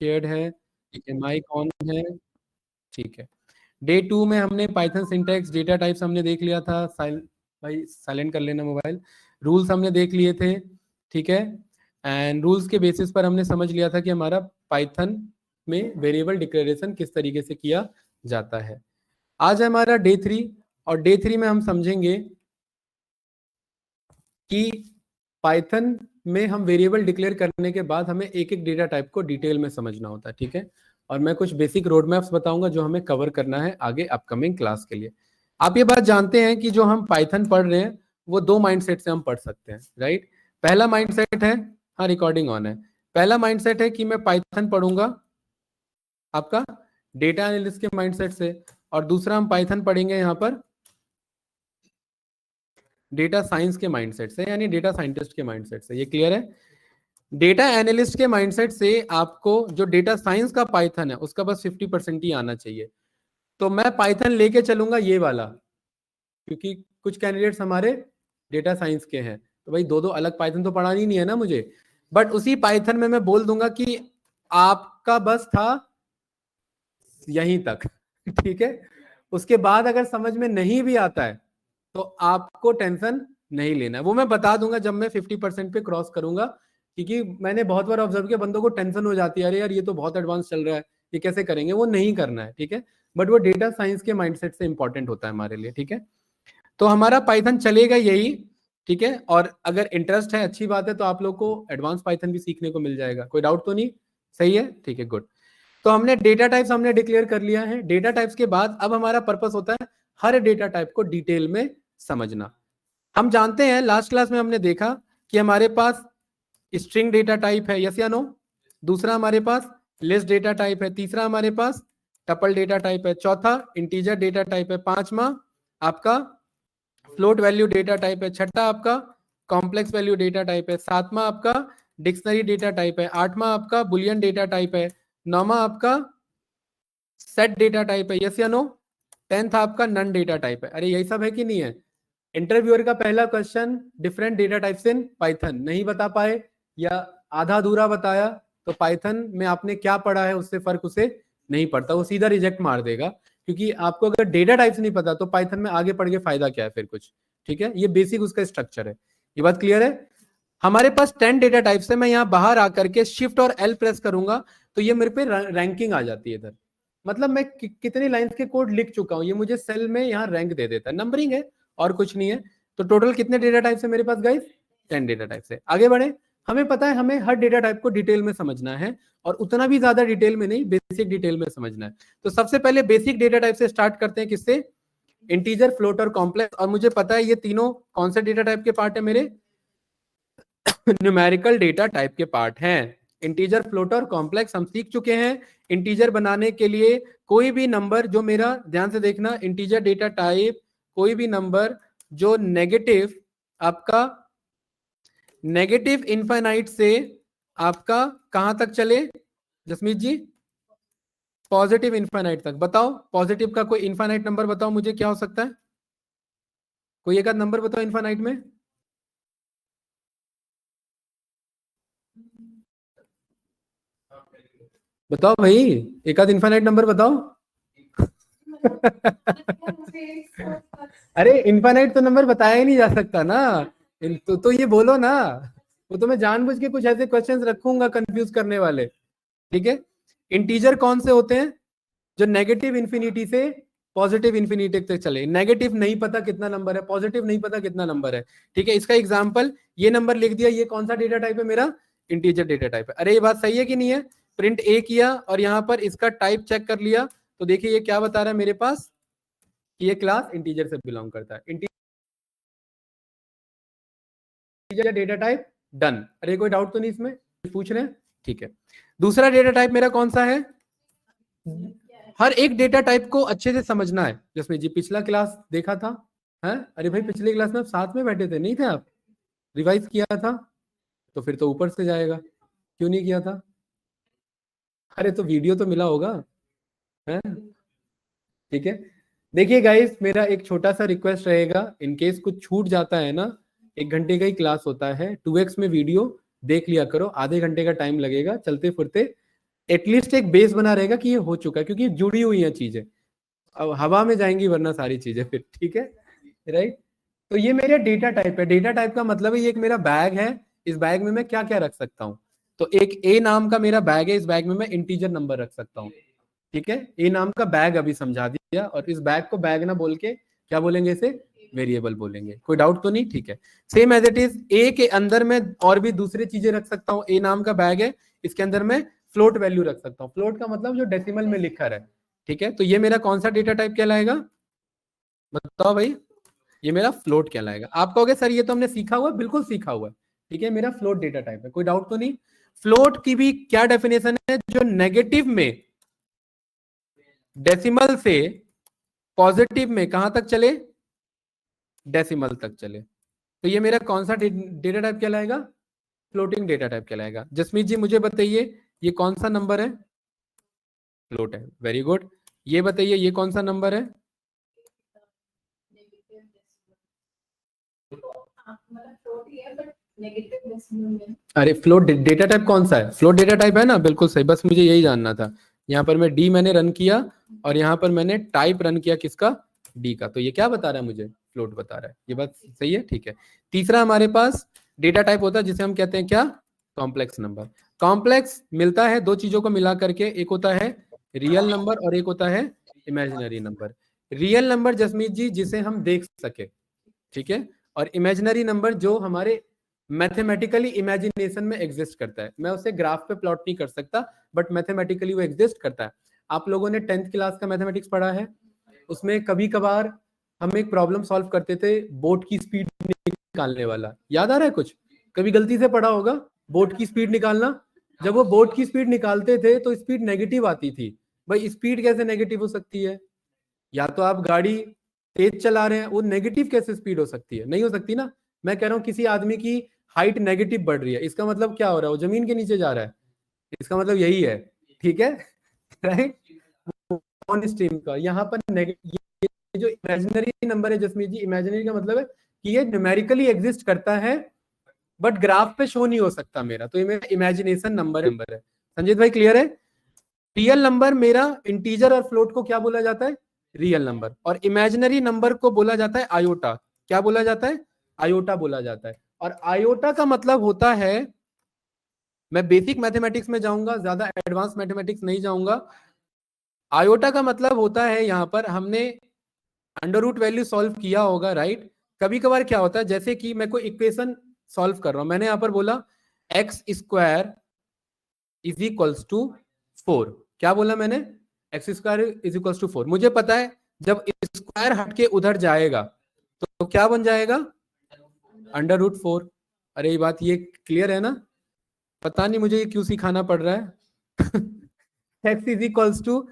Shared है, ठीक है, माइक ऑन है, ठीक है। डे 2 में हमने पाइथन सिंटैक्स, डेटा टाइप्स हमने देख लिया था, भाई साइलेंट कर लेना मोबाइल। रूल्स हमने देख लिए थे, ठीक है। एंड रूल्स के बेसिस पर हमने समझ लिया था कि हमारा पाइथन में वेरिएबल डिक्लेरेशन किस तरीके से किया जाता है। आज है हमारा डे 3, और डे 3 में हम समझेंगे कि पाइथन में हम वेरिएबल डिक्लेयर करने के बाद हमें एक एक डेटा टाइप को डिटेल में समझना होता है, ठीक है। और मैं कुछ बेसिक रोड मैप्स बताऊंगा जो हमें कवर करना है आगे अपकमिंग क्लास के लिए। आप ये बात जानते हैं कि जो हम पाइथन पढ़ रहे हैं वो दो माइंडसेट से हम पढ़ सकते हैं, राइट। पहला माइंडसेट है, हाँ रिकॉर्डिंग ऑन है, पहला माइंडसेट है कि मैं पाइथन पढ़ूंगा आपका डेटा एनालिस्ट के माइंडसेट से, और दूसरा हम पाइथन पढ़ेंगे यहाँ पर डेटा साइंस के माइंडसेट से, यानी डेटा साइंटिस्ट के माइंडसेट से। ये क्लियर है? डेटा एनालिस्ट के माइंडसेट से आपको जो डेटा साइंस का पाइथन है उसका बस 50% ही आना चाहिए। तो मैं पाइथन लेके चलूंगा ये वाला, क्योंकि कुछ कैंडिडेट्स हमारे डेटा साइंस के हैं, तो भाई दो दो अलग पाइथन तो पढ़ानी नहीं है ना मुझे। बट उसी पाइथन में मैं बोल दूंगा कि आपका बस था यहीं तक ठीक है। उसके बाद अगर समझ में नहीं भी आता है तो आपको टेंशन नहीं लेना है, वो मैं बता दूंगा जब मैं 50% पे क्रॉस करूंगा। क्योंकि मैंने बहुत बार ऑब्जर्व किया, बंदों को टेंशन हो जाती है, अरे यार ये तो बहुत एडवांस चल रहा है, ये कैसे करेंगे, वो नहीं करना है, ठीक है। बट वो डेटा साइंस के माइंडसेट से इंपॉर्टेंट होता है हमारे लिए, ठीक है। तो हमारा पाइथन चलेगा यही, ठीक है। और अगर इंटरेस्ट है अच्छी बात है, तो आप लोग को एडवांस पाइथन भी सीखने को मिल जाएगा, कोई डाउट तो नहीं? सही है, ठीक है, गुड। तो हमने डेटा टाइप्स हमने डिक्लेयर कर लिया है। डेटा टाइप्स के बाद अब हमारा पर्पस होता है हर डेटा टाइप को डिटेल में समझना। हम जानते हैं लास्ट क्लास में हमने देखा कि हमारे पास स्ट्रिंग डेटा टाइप है, यस या नो। दूसरा हमारे पास लिस्ट डेटा टाइप है, तीसरा हमारे पास टपल डेटा टाइप है, चौथा इंटीजर डेटा टाइप है, पांचवा आपका फ्लोट वैल्यू डेटा टाइप है, छठा आपका कॉम्प्लेक्स वैल्यू डेटा टाइप है, सातवां आपका डिक्शनरी डेटा टाइप है, आठवां आपका बुलियन डेटा टाइप है, नौवां आपका सेट डेटा टाइप है, यस या नो। 10th आपका नन डेटा टाइप है। अरे यही सब है कि नहीं है? इंटरव्यूअर का पहला question different data types in Python, नहीं बता पाए या आधा अधूरा बताया तो पाइथन में आपने क्या पढ़ा है उससे फर्क उसे नहीं पड़ता, वो सीधा रिजेक्ट मार देगा। क्योंकि आपको अगर डेटा टाइप्स नहीं पता तो पाइथन में आगे पढ़ के फायदा क्या है फिर कुछ, ठीक है। ये बेसिक उसका स्ट्रक्चर है, ये बात क्लियर है। हमारे पास 10 डेटा टाइप्स है, मैं यहां बाहर आकर के शिफ्ट और एल प्रेस करूंगा तो ये मेरे पे रैंकिंग आ जाती है इधर। मतलब मैं कितनी लाइंस के कोड लिख चुका हूं, ये मुझे सेल में यहाँ रैंक दे देता है, नंबरिंग है और कुछ नहीं है। तो टोटल कितने डेटा टाइप्स है मेरे पास गाइस? 10 डेटा टाइप्स है। आगे बढ़े, हमें पता है हमें हर डेटा टाइप को डिटेल में समझना है, और उतना भी ज्यादा डिटेल में नहीं, बेसिक डिटेल में समझना है। तो सबसे पहले बेसिक डेटा टाइप से स्टार्ट करते हैं, किससे? इंटीजर, फ्लोट और कॉम्प्लेक्स। और मुझे पता है ये तीनों कौन से डेटा टाइप के पार्ट है मेरे? न्यूमेरिकल डेटा टाइप के पार्ट हैं। इंटीजर, फ्लोटर, कॉम्प्लेक्स हम सीख चुके हैं। इंटीजर बनाने के लिए कोई भी नंबर जो मेरा, ध्यान से देखना, इंटीजर डेटा टाइप कोई भी नंबर जो नेगेटिव आपका नेगेटिव इनफाइनाइट से आपका कहां तक चले जसमीत जी? पॉजिटिव इनफाइनाइट तक। बताओ पॉजिटिव का कोई इनफाइनाइट नंबर बताओ मुझे, क्या हो सकता है? कोई एक आध नंबर बताओ इनफाइनाइट में। बताओ भाई, एक आध इनफाइनाइट नंबर बताओ अरे इनफाइनाइट तो नंबर बताया ही नहीं जा सकता ना। तो ये बोलो ना, वो तो मैं जानबूझ के कुछ ऐसे क्वेश्चंस रखूंगा कंफ्यूज करने वाले, ठीक है। इंटीजर कौन से होते हैं? जो नेगेटिव इन्फिनिटी से पॉजिटिव इन्फिनिटी तक चले। नेगेटिव नहीं पता कितना नंबर है, पॉजिटिव नहीं पता कितना नंबर है, ठीक है। इसका एग्जांपल ये नंबर लिख दिया, ये कौन सा डेटा टाइप है मेरा? इंटीजर डेटा टाइप है। अरे ये बात सही है कि नहीं है? प्रिंट ए किया और यहाँ पर इसका टाइप चेक कर लिया, तो देखिए ये क्या बता रहा है मेरे पास, ये क्लास इंटीजर से बिलोंग करता है। Integer data type done. अरे कोई डाउट तो नहीं इसमें, पूछ रहे हैं? ठीक है। दूसरा डेटा टाइप मेरा कौन सा है? हर एक डेटा टाइप को अच्छे से समझना है। जिसमें जी पिछला क्लास देखा था है? अरे भाई पिछली क्लास में आप साथ में बैठे थे, नहीं थे आप? रिवाइज किया था तो फिर तो ऊपर से जाएगा, क्यों नहीं किया था? अरे तो वीडियो तो मिला होगा है, ठीक है। देखिए गाइस, मेरा एक छोटा सा रिक्वेस्ट रहेगा, इन केस कुछ छूट जाता है ना, 1 घंटे का ही क्लास होता है, 2x में वीडियो देख लिया करो, आधे घंटे का टाइम लगेगा चलते फिरते। एटलीस्ट एक बेस बना रहेगा कि ये हो चुका है, क्योंकि जुड़ी हुई है चीजें, अब हवा में जाएंगी वरना सारी चीजें फिर, ठीक है राइट। तो ये मेरा डेटा टाइप है। डेटा टाइप का मतलब है ये एक मेरा बैग है, इस बैग में मैं क्या क्या रख सकता हूँ। तो एक ए नाम का मेरा बैग है, इस बैग में मैं इंटीजर नंबर रख सकता हूँ, ठीक है। ए नाम का बैग अभी समझा दिया, और इस बैग को बैग ना बोल के क्या बोलेंगे, इसे वेरिएबल बोलेंगे। कोई डाउट तो नहीं, ठीक है। Same as it is A के अंदर में और भी दूसरी चीजें रख सकता हूँ। ए नाम का बैग है, इसके अंदर मैं फ्लोट वैल्यू रख सकता हूँ। फ्लोट का मतलब जो डेसिमल में लिखा है, ठीक है। तो ये मेरा कौन सा डेटा टाइप कहलाएगा, बताओ भाई। ये मेरा फ्लोट कहलाएगा। आप कहोगे सर ये तो हमने सीखा हुआ है, बिल्कुल सीखा हुआ है, ठीक है। मेरा फ्लोट डेटा टाइप है, कोई डाउट तो नहीं। फ्लोट की भी क्या डेफिनेशन है, जो नेगेटिव में डेसिमल से पॉजिटिव में कहां तक चले, डेसिमल तक चले। तो ये मेरा कौन सा डेटा टाइप कहलाएगा, फ्लोटिंग डेटा टाइप कहलाएगा। जसमीत जी मुझे बताइए ये कौन सा नंबर है, फ्लोट है, वेरी गुड। ये बताइए ये कौन सा नंबर है, अरे फ्लोट डेटा टाइप कौन सा है, फ्लोट डेटा टाइप है ना, बिल्कुल सही, बस मुझे यही जानना था। यहाँ पर मैं डी मैंने रन किया और यहाँ पर मैंने टाइप रन किया किसका, डी का। तो ये क्या बता रहा है मुझे, फ्लोट बता रहा है। ये बात सही है, ठीक है। तीसरा हमारे पास डेटा टाइप होता है जिसे हम कहते हैं क्या, कॉम्प्लेक्स नंबर। कॉम्प्लेक्स मिलता है दो चीजों को मिला करके, एक होता है रियल नंबर और एक होता है imaginary number. Real number Jasmeet ji जिसे हम देख सके, ठीक है, और इमेजिनरी नंबर जो हमारे मैथमेटिकली इमेजिनेशन में एग्जिस्ट करता है। मैं उसे ग्राफ पे प्लॉट नहीं कर सकता, बट मैथमेटिकली वो एग्जिस्ट करता है। आप लोगों ने 10th क्लास का मैथमेटिक्स पढ़ा है, उसमें कभी कभार हम एक प्रॉब्लम सॉल्व करते थे, बोट की स्पीड निकालने वाला, याद आ रहा है कुछ, कभी गलती से पढ़ा होगा, बोट की स्पीड निकालना। जब वो बोट की स्पीड निकालते थे तो स्पीड नेगेटिव आती थी। भाई स्पीड कैसे नेगेटिव हो सकती है, या तो आप गाड़ी तेज चला रहे हैं, वो नेगेटिव कैसे स्पीड हो सकती है, नहीं हो सकती ना। मैं कह रहा हूं किसी आदमी की हाइट नेगेटिव बढ़ रही है, इसका मतलब क्या हो रहा है, वो जमीन के नीचे जा रहा है, इसका मतलब यही है, ठीक है राइट। ऑन स्ट्रीम का यहाँ पर ये जो इमेजिनरी नंबर है जसमीत जी, इमेजिनरी का मतलब है कि ये न्यूमेरिकली एग्जिस्ट करता है बट ग्राफ पे शो नहीं हो सकता मेरा, तो ये मेरा इमेजिनेशन नंबर है। संजीत भाई क्लियर है। रियल नंबर मेरा इंटीजर और फ्लोट को क्या बोला जाता है, रियल नंबर, और इमेजिनरी नंबर को बोला जाता है आयोटा। क्या बोला जाता है, आयोटा बोला जाता है। और आयोटा का मतलब होता है, मैं बेसिक मैथमेटिक्स में जाऊंगा, ज्यादा एडवांस मैथमेटिक्स नहीं जाऊंगा। आयोटा का मतलब होता है, यहां पर हमने अंडर रूट वैल्यू सॉल्व किया होगा, राइट। कभी कभार क्या होता है, जैसे कि मैं कोई इक्वेशन सॉल्व कर रहा हूं, मैंने यहां पर बोला x square is equals to 4। क्या बोला मैंने, x square is equals to 4। मुझे पता है जब स्क्वायर हट के उधर जाएगा तो क्या बन जाएगा, अंडर रूट 4। अरे ये बात ये क्लियर है ना, पता नहीं मुझे ये क्यों सिखाना पड़ रहा है एक्स इज इक्वल्स टू,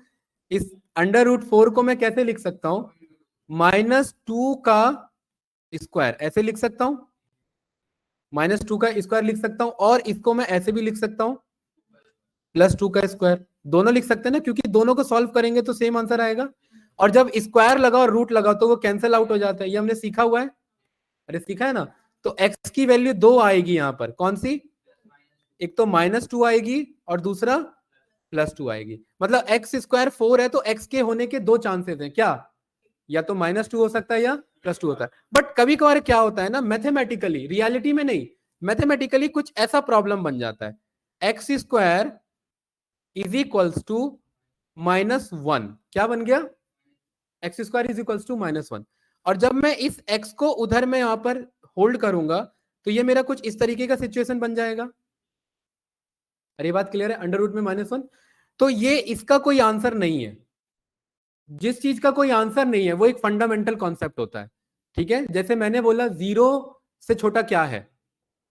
इस अंडर रूट 4 को मैं कैसे लिख सकता हूं, -2 का स्क्वायर ऐसे लिख सकता हूं, -2 का स्क्वायर लिख सकता हूं, और इसको मैं ऐसे भी लिख सकता हूं, +2 का स्क्वायर। दोनों लिख सकते हैं ना, क्योंकि दोनों को सॉल्व करेंगे तो सेम आंसर आएगा। और जब स्क्वायर लगाओ और रूट लगाओ तो वो कैंसिल आउट हो जाता है, ये हमने सीखा हुआ है, अरे सीखा है ना। तो x की वैल्यू 2 आएगी यहां पर, कौन सी, एक तो -2 आएगी और दूसरा +2 आएगी। मतलब एक्स स्क्वायर 4 है तो x के होने के दो चांसेस हैं, क्या, या तो -2 हो सकता है या +2 होता है। बट कभी कभार क्या होता है ना, मैथमेटिकली, रियलिटी में नहीं, मैथमेटिकली कुछ ऐसा प्रॉब्लम बन जाता है, x square is equals to -1। क्या बन गया, x square is equals to -1। और जब मैं इस x को उधर में यहां पर होल्ड करूंगा तो ये मेरा कुछ इस तरीके का सिचुएशन बन जाएगा। अरे बात क्लियर है, अंडर रूट में -1। तो ये इसका कोई आंसर नहीं है, जिस चीज का कोई आंसर नहीं है वो एक फंडामेंटल कॉन्सेप्ट होता है, ठीक है। जैसे मैंने बोला 0 से छोटा क्या है,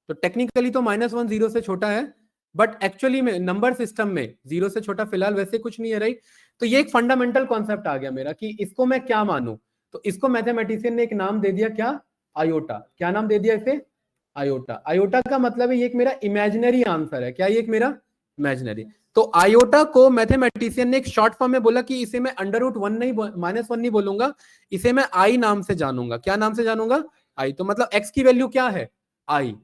तो टेक्निकली तो -1 0 से छोटा है, बट एक्चुअली में नंबर सिस्टम में 0 से छोटा फिलहाल वैसे कुछ नहीं है, राइट। तो ये एक फंडामेंटल कॉन्सेप्ट आ गया मेरा कि इसको मैं क्या मानूं। तो इसको मैथमेटिशियन ने एक नाम दे दिया, क्या, आयोटा। क्या नाम दे दिया इसे, आयोटा। आयोटा का मतलब है ये एक मेरा इमेजिनरी आंसर है, क्या, ये एक मेरा इमेजिनरी। तो आयोटा को मैथमेटिशियन ने एक शॉर्ट फॉर्म में बोला कि इसे मैं अंडर रूट 1 नहीं, -1 नहीं बोलूंगा, इसे मैं आई नाम से जानूंगा। क्या नाम से जानूंगा, आई। तो मतलब एक्स की वैल्यू क्या है, आई।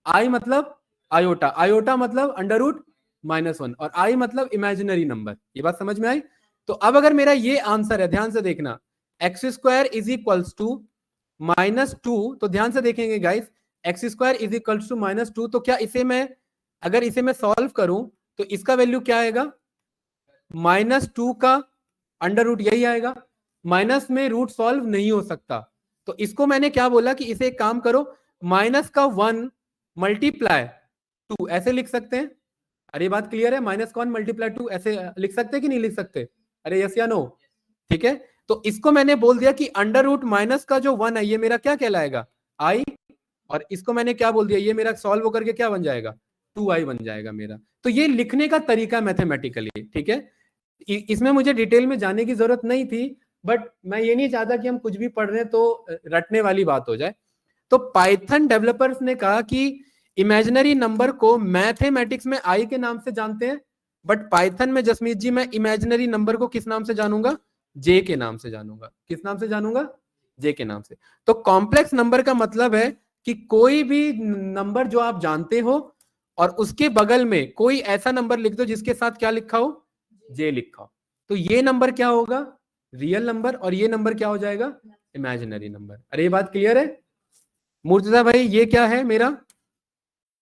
आई मतलब आयोटा, आयोटा मतलब अंडर रूट -1 और i मतलब इमेजिनरी नंबर। ये बात समझ में आई? तो अब अगर मेरा ये आंसर है, ध्यान से देखना, x² इज इक्वल्स टू -2, तो ध्यान से देखेंगे guys, x² is equals to -2, तो क्या इसे मैं, अगर इसे मैं सॉल्व करूं तो इसका वैल्यू क्या आएगा? -2 का अंडर रूट, यही आएगा। माइनस में रूट सॉल्व नहीं हो सकता, तो इसको मैंने क्या बोला कि इसे एक काम करो, -1 मल्टीप्लाई 2 ऐसे लिख सकते हैं। अरे बात क्लियर है? -1 मल्टीप्लाई 2 ऐसे लिख सकते हैं कि नहीं लिख सकते? अरे यस या नो? ठीक है, तो इसको मैंने बोल दिया कि अंडर रूट माइनस का जो 1 है ये मेरा क्या कहलाएगा? आई, और इसको मैंने क्या बोल दिया, ये मेरा सॉल्व होकर के क्या बन जाएगा? 2i बन जाएगा मेरा। तो ये लिखने का तरीका मैथमेटिकली, ठीक है, इसमें मुझे डिटेल में जाने की जरूरत नहीं थी, बट मैं ये नहीं चाहता कि हम कुछ भी पढ़ रहे हैं तो रटने वाली बात हो जाए। तो पाइथन डेवलपर्स ने कहा कि इमेजिनरी नंबर को मैथमेटिक्स में आई के नाम से जानते हैं, बट पाइथन में जसमीत जी मैं इमेजिनरी नंबर को किस नाम से जानूंगा? जे के नाम से जानूंगा। किस नाम से जानूंगा? जे के नाम से। तो कॉम्प्लेक्स नंबर का मतलब है कि कोई भी नंबर जो आप जानते हो और उसके बगल में कोई ऐसा नंबर लिख दो जिसके साथ क्या लिखा हो? जे लिखा हो। तो ये नंबर क्या होगा? रियल नंबर, और ये नंबर क्या हो जाएगा? Imaginary number. अरे ये बात क्लियर है? मूर्तिजा भाई ये क्या है मेरा?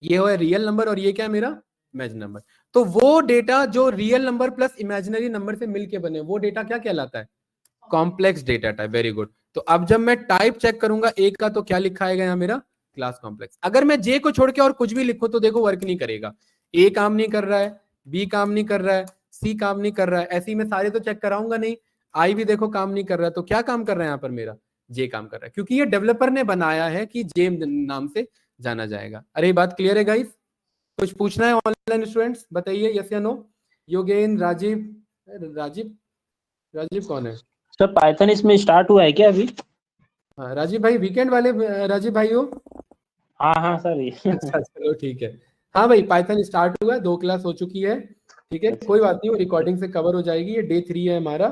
ये हो रियल नंबर और ये क्या है मेरा? Imaginary number. तो वो डेटा जो real number plus imaginary number से मिलके बने वो डेटा क्या कहलाता है? Complex data type. Very good. तो अब जब मैं टाइप चेक करूंगा ए का तो क्या लिखा आएगा यहाँ मेरा? Class complex. अगर मैं जे को छोड़ के और कुछ भी लिखूं तो देखो वर्क नहीं करेगा। ए काम नहीं कर रहा है, बी काम नहीं कर रहा है, सी काम नहीं कर रहा है, ऐसे ही मैं सारे तो चेक कराऊंगा नहीं। आई भी देखो काम नहीं कर रहा है, तो क्या काम कर रहा है यहाँ पर मेरा? जे काम कर रहा है, क्योंकि ये डेवलपर ने बनाया है कि जे नाम से जाना जाएगा। अरे बात क्लियर है गाइस? कुछ पूछना है ऑनलाइन स्टूडेंट्स? बताइए यस या नो। योगेन, राजीव, राजीव, राजीव कौन है? सर पाइथन इसमें स्टार्ट हुआ है क्या अभी? हाँ राजीव भाई, वीकेंड वाले राजीव भाई हो? हाँ हाँ सर अच्छा चलो ठीक है। हाँ भाई, पाइथन स्टार्ट हुआ है, 2 क्लास हो चुकी है, ठीक है, कोई बात नहीं, वो रिकॉर्डिंग से कवर हो जाएगी। ये डे 3 है हमारा।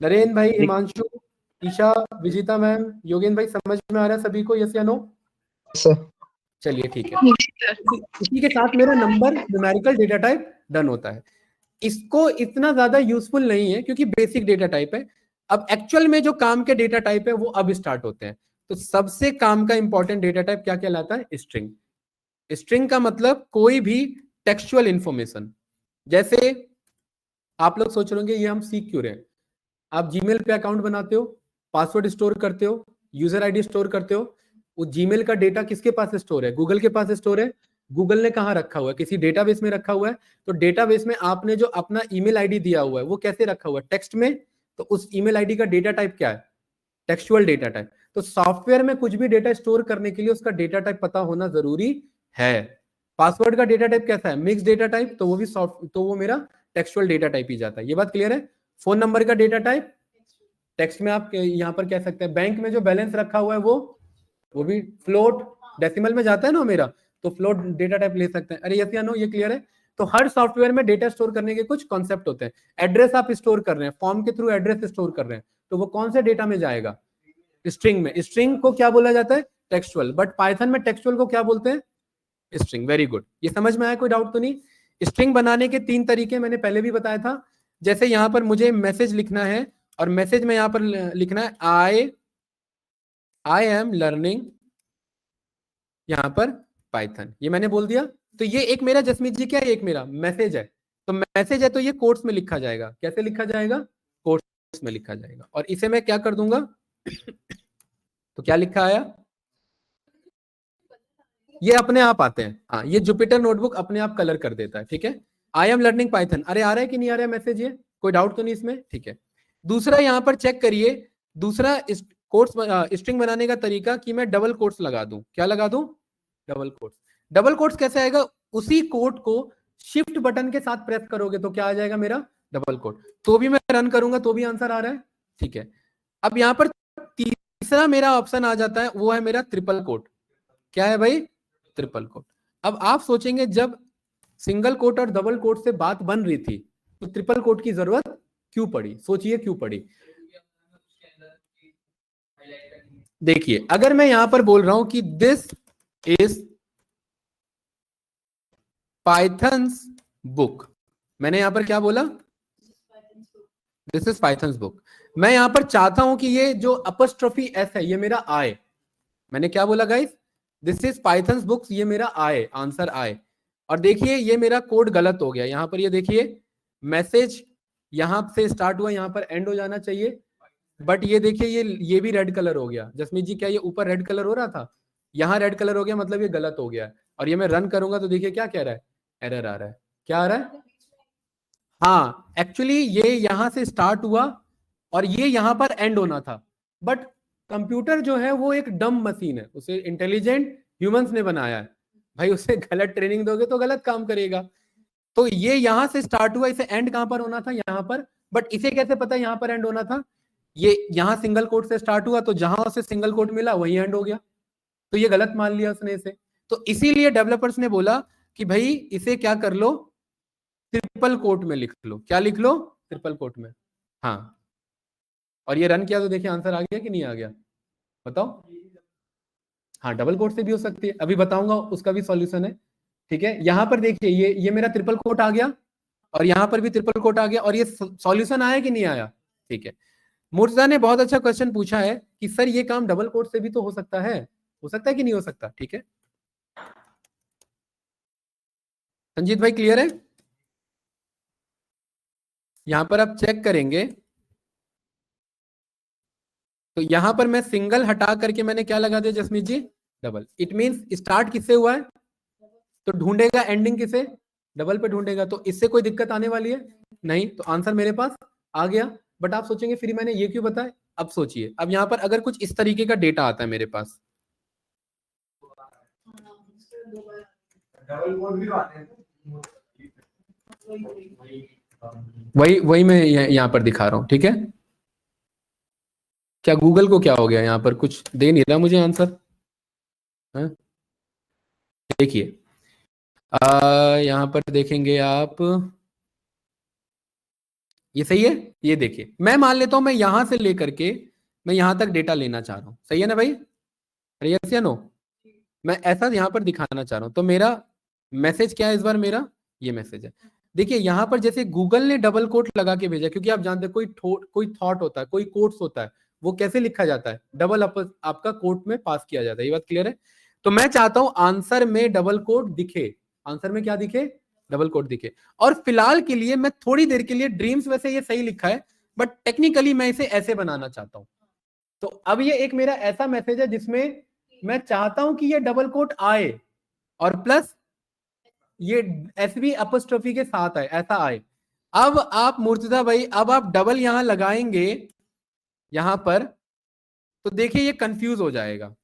नरेंद्र भाई, हिमांशु, ईशा, विजिता मैम, योगेन भाई, समझ में आ रहा है सभी को? यस या नो? चलिए ठीक है। इसी के साथ मेरा number numerical data type done होता है। इसको इतना ज्यादा यूजफुल नहीं है क्योंकि बेसिक डेटा टाइप है। अब एक्चुअल में जो काम के डेटा टाइप है वो अब स्टार्ट होते हैं। तो सबसे काम का इंपॉर्टेंट डेटा टाइप क्या कहलाता है? स्ट्रिंग। स्ट्रिंग का मतलब कोई भी टेक्सचुअल इंफॉर्मेशन। जैसे आप लोग सोच रहे होंगे ये हम सीख क्यों रहे हैं? आप जीमेल पे अकाउंट बनाते हो, पासवर्ड स्टोर करते हो, यूजर आईडी स्टोर करते हो, वो जीमेल का डेटा किसके पास स्टोर है? गूगल के पास स्टोर है। गूगल ने कहाँ रखा हुआ है? किसी डेटाबेस में रखा हुआ है। तो डेटाबेस में आपने जो अपना ईमेल आईडी दिया हुआ है वो कैसे रखा हुआ है? टेक्स्ट में। तो उस ईमेल आईडी का डेटा टाइप क्या है? Textual data type. तो सॉफ्टवेयर में कुछ भी डेटा स्टोर करने के लिए उसका डेटा टाइप पता होना जरूरी है। पासवर्ड का डेटा टाइप कैसा है? मिक्स डेटा टाइप, तो वो भी तो वो मेरा टेक्सुअल डेटा टाइप ही जाता है। ये बात क्लियर है? फोन नंबर का डेटा टाइप टेक्स्ट में आप यहाँ पर कह सकते हैं। बैंक में जो बैलेंस रखा हुआ है वो भी फ्लोट डेसिमल में जाता है ना मेरा, तो फ्लोट डेटा टाइप ले सकते हैं। अरे यस या नो, ये क्लियर है? तो हर सॉफ्टवेयर में डेटा स्टोर करने के कुछ कॉन्सेप्ट होते हैं। एड्रेस आप स्टोर कर रहे हैं, फॉर्म के थ्रू एड्रेस स्टोर कर रहे हैं, तो वो कौन से डेटा में जाएगा? स्ट्रिंग में। स्ट्रिंग को क्या बोला जाता है? टेक्सुअल। बट पाइथन में टेक्सुअल को क्या बोलते हैं? स्ट्रिंग। Very good. ये समझ में आया? कोई डाउट तो नहीं? स्ट्रिंग बनाने के 3 तरीके मैंने पहले भी बताया था। जैसे यहां पर मुझे मैसेज लिखना है और मैसेज में यहां पर लिखना है आई एम लर्निंग यहां पर पाइथन, ये मैंने बोल दिया। तो ये एक मेरा जसमीत जी क्या है? एक मेरा मैसेज है। तो मैसेज है तो ये कोट्स में लिखा जाएगा। कैसे लिखा जाएगा? कोट्स में लिखा जाएगा। और इसे मैं क्या कर दूंगा? तो क्या लिखा आया? ये अपने आप आते हैं। हाँ, ये जुपिटर नोटबुक अपने आप कलर कर देता है। ठीक है, आई एम लर्निंग पाइथन। अरे आ रहा है कि नहीं आ रहा है मैसेज? ये कोई डाउट तो नहीं इसमें? ठीक है। दूसरा यहां पर चेक करिए, दूसरा कोट्स स्ट्रिंग बनाने का तरीका कि मैं डबल कोट्स लगा दूं। क्या लगा दूं? Double quotes. डबल कोट्स कैसे आएगा? उसी कोट को शिफ्ट बटन के साथ प्रेस करोगे तो क्या आ जाएगा मेरा? Double quote. तो भी मैं रन करूंगा तो भी आंसर आ रहा है। ठीक है, अब यहां पर तीसरा मेरा ऑप्शन आ जाता है, वो है मेरा ट्रिपल कोट। क्या है भाई? Triple quote. अब आप सोचेंगे जब सिंगल कोट और डबल कोट से बात बन रही थी तो ट्रिपल कोट की जरूरत क्यों पड़ी? सोचिए क्यों पड़ी। देखिए, अगर मैं यहां पर बोल रहा हूं कि दिस इज पाइथन्स बुक। मैंने यहाँ पर क्या बोला? This is pythons book. मैं यहाँ पर चाहता हूं कि ये जो अपस्ट्रोफी एस है ये मेरा आए। मैंने क्या बोला guys? This is pythons books, ये मेरा आए, आंसर आए। और देखिए ये मेरा कोड गलत हो गया। यहाँ पर ये देखिए मैसेज यहाँ से स्टार्ट हुआ, यहाँ पर एंड हो जाना चाहिए, बट ये देखिए ये भी रेड कलर हो गया। जसमीत जी क्या ये ऊपर रेड कलर हो रहा था, यहाँ रेड कलर हो गया, मतलब ये गलत हो गया। और ये मैं रन करूंगा तो देखिए क्या कह रहा है, एरर आ रहा है। क्या आ रहा है? हाँ एक्चुअली ये यहां से स्टार्ट हुआ और ये यहां पर एंड होना था, बट कंप्यूटर जो है वो एक डम मशीन है, उसे इंटेलिजेंट ह्यूमंस ने बनाया है। भाई उसे गलत ट्रेनिंग दोगे तो गलत काम करेगा। तो ये यहां से स्टार्ट हुआ, इसे एंड कहां पर होना था, यहां पर, बट इसे कैसे पता यहां पर एंड होना था? ये यहां सिंगल कोट से स्टार्ट हुआ तो जहां उसे सिंगल कोट मिला वही एंड हो गया, तो ये गलत मान लिया उसने इसे। तो इसीलिए डेवलपर्स ने बोला कि भाई इसे क्या कर लो, ट्रिपल कोट में लिख लो। क्या लिख लो? ट्रिपल कोट में। हाँ, और ये रन किया तो देखिए आंसर आ गया कि नहीं आ गया, बताओ। हाँ डबल कोट से भी हो सकती है, अभी बताऊंगा उसका भी सॉल्यूशन है। ठीक है, यहां पर देखिए ये मेरा ट्रिपल कोट आ गया और यहां पर भी ट्रिपल कोट आ गया, और ये सॉल्यूशन आया कि नहीं आया? ठीक है। मुर्तजा ने बहुत अच्छा क्वेश्चन पूछा है कि सर ये काम डबल कोट से भी तो हो सकता है कि नहीं हो सकता? ठीक है संजीत भाई, क्लियर है? यहां पर आप चेक करेंगे तो यहां पर मैं सिंगल हटा करके मैंने क्या लगा दिया जसमीत जी? डबल। इट मींस स्टार्ट किससे हुआ है, तो ढूंढेगा एंडिंग किसे? डबल पे ढूंढेगा। तो इससे कोई दिक्कत आने वाली है नहीं, तो आंसर मेरे पास आ गया। बट आप सोचेंगे फिर मैंने ये क्यों बताया? अब सोचिए, अब यहां पर अगर कुछ इस तरीके का डेटा आता है मेरे पास, वही वही मैं यहां पर दिखा रहा हूं। ठीक है, क्या गूगल को क्या हो गया, यहां पर कुछ दे नहीं रहा मुझे आंसर? देखिए यहां पर देखेंगे आप, ये सही है। ये देखिए मैं मान लेता हूं मैं यहां से लेकर के मैं यहां तक डेटा लेना चाह रहा हूं, सही है ना भाई? अरे यस या नो? मैं ऐसा यहां पर दिखाना चाह रहा हूं, तो मेरा मैसेज क्या है इस बार? मेरा ये मैसेज है। देखिए यहां पर जैसे गूगल ने डबल कोट लगा के भेजा, क्योंकि आप जानते हैं कोई थॉट होता है, कोई कोट्स होता है, वो कैसे लिखा जाता है? डबल आपका कोट में पास किया जाता है। ये बात क्लियर है? तो मैं चाहता हूं आंसर में डबल कोट दिखे, आंसर में क्या दिखे? डबल कोट दिखे। और फिलहाल के लिए मैं थोड़ी देर के लिए, ड्रीम्स वैसे ये सही लिखा है बट टेक्निकली मैं इसे ऐसे बनाना चाहता हूं। तो अब ये एक मेरा ऐसा मैसेज है जिसमें मैं चाहता हूं कि ये डबल कोट आए और प्लस ये एसवी अपस्ट्रोफी के साथ आए, ऐसा आए। अब आप मुर्तजा भाई, अब आप डबल यहां लगाएंगे यहां पर, तो देखिए ये कंफ्यूज हो जाएगा,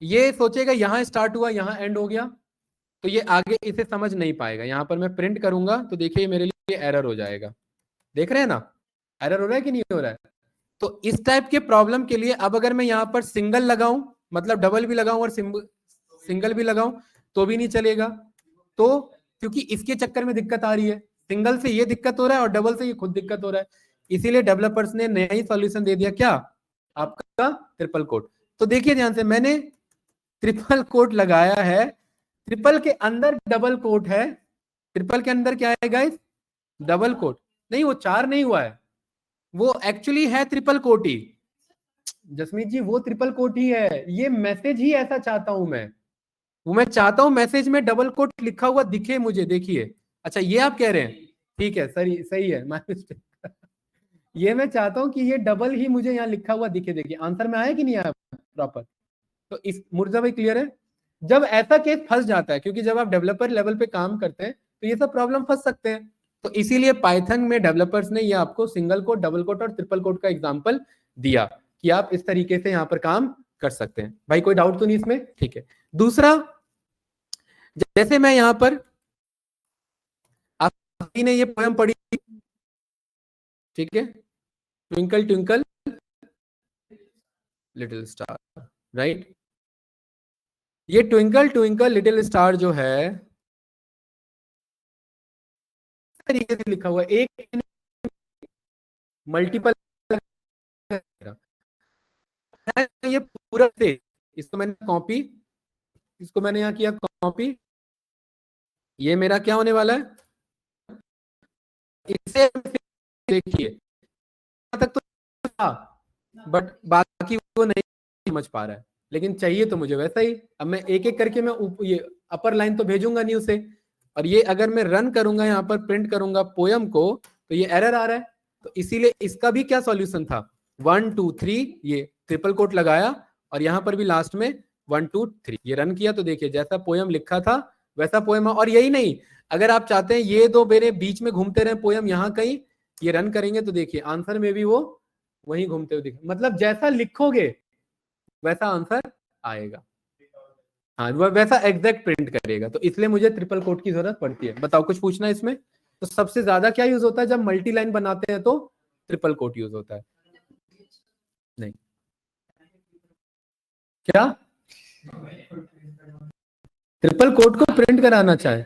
ये सोचेगा यहां स्टार्ट हुआ यहां एंड हो गया, तो ये आगे इसे समझ नहीं पाएगा। यहां पर मैं प्रिंट करूंगा तो देखिए मेरे लिए एरर हो जाएगा। देख रहे हैं ना, एरर हो रहा है कि नहीं हो रहा है? तो इस टाइप के प्रॉब्लम के लिए अब अगर मैं यहां पर सिंगल लगाऊं, मतलब डबल भी लगाऊं और सिंगल भी लगाऊं तो भी नहीं चलेगा। तो क्योंकि इसके चक्कर में दिक्कत आ रही है, सिंगल से ये दिक्कत हो रहा है और डबल से ये खुद दिक्कत हो रहा है, इसीलिए डेवलपर्स ने नया ही सॉल्यूशन दे दिया, क्या? आपका ट्रिपल कोट। तो देखिए ध्यान से, मैंने ट्रिपल कोट लगाया है, ट्रिपल के अंदर डबल कोट है। ट्रिपल के अंदर क्या है गाइस? Double coat. नहीं वो चार नहीं हुआ है, वो एक्चुअली है ट्रिपल कोट ही। जसमीत जी वो ट्रिपल कोट ही है, ये मैसेज ही ऐसा चाहता हूं मैं। वो मैं चाहता हूं मैसेज में डबल कोट लिखा हुआ दिखे मुझे, देखिए। अच्छा ये आप कह रहे हैं, ठीक है सही सही है, माय मिस्टेक। ये मैं चाहता हूं कि ये डबल ही मुझे यहाँ लिखा हुआ दिखे। देखिए आंसर में आया कि नहीं आया प्रॉपर? तो इस मुर्जा भाई क्लियर है? जब ऐसा केस फंस जाता है, क्योंकि जब आप डेवलपर लेवल पे काम करते हैं तो ये सब प्रॉब्लम फंस सकते हैं, तो इसीलिए पाइथन में डेवलपर्स ने ये आपको सिंगल कोट, डबल कोट और ट्रिपल कोट का एग्जांपल दिया कि आप इस तरीके से यहाँ पर काम कर सकते हैं। भाई कोई डाउट तो नहीं इसमें? ठीक है। दूसरा, जैसे मैं यहां पर, आप सभी ने ये पोएम पढ़ी, ठीक है, twinkle twinkle little star, right? ये ट्विंकल ट्विंकल लिटिल स्टार जो है तरीके से लिखा हुआ, एक मल्टीपल, ये पूरा से, इसको मैंने कॉपी, इसको मैंने यहाँ किया कॉपी, ये मेरा क्या होने वाला है? इसे देखिए तक तो था, बट बाकी वो नहीं समझ पा रहा है, लेकिन चाहिए तो मुझे वैसा ही। अब मैं एक एक करके मैं ये अपर लाइन तो भेजूंगा नहीं उसे, और ये अगर मैं रन करूंगा यहाँ पर प्रिंट करूंगा पोयम को तो ये एरर आ रहा है। तो इसीलिए इसका भी क्या सॉल्यूशन था, 1 2 3 ये ट्रिपल कोट लगाया और यहाँ पर भी लास्ट में 1 2 3 ये रन किया। तो देखिए जैसा पोयम लिखा था वैसा पोयम। और यही नहीं, अगर आप चाहते हैं ये दो मेरे बीच में घूमते रहे पोयम यहाँ कहीं, ये रन करेंगे तो देखिए आंसर में भी वो वहीं घूमते हुए दिखे, मतलब जैसा लिखोगे वैसा आंसर आएगा। हाँ वो वैसा एग्जैक्ट प्रिंट करेगा। तो इसलिए मुझे ट्रिपल कोट की जरूरत पड़ती है। बताओ कुछ पूछना है इसमें? तो सबसे ज्यादा क्या यूज होता है जब मल्टी लाइन बनाते हैं तो ट्रिपल कोट यूज होता है। नहीं क्या ट्रिपल कोट को प्रिंट कराना चाहे?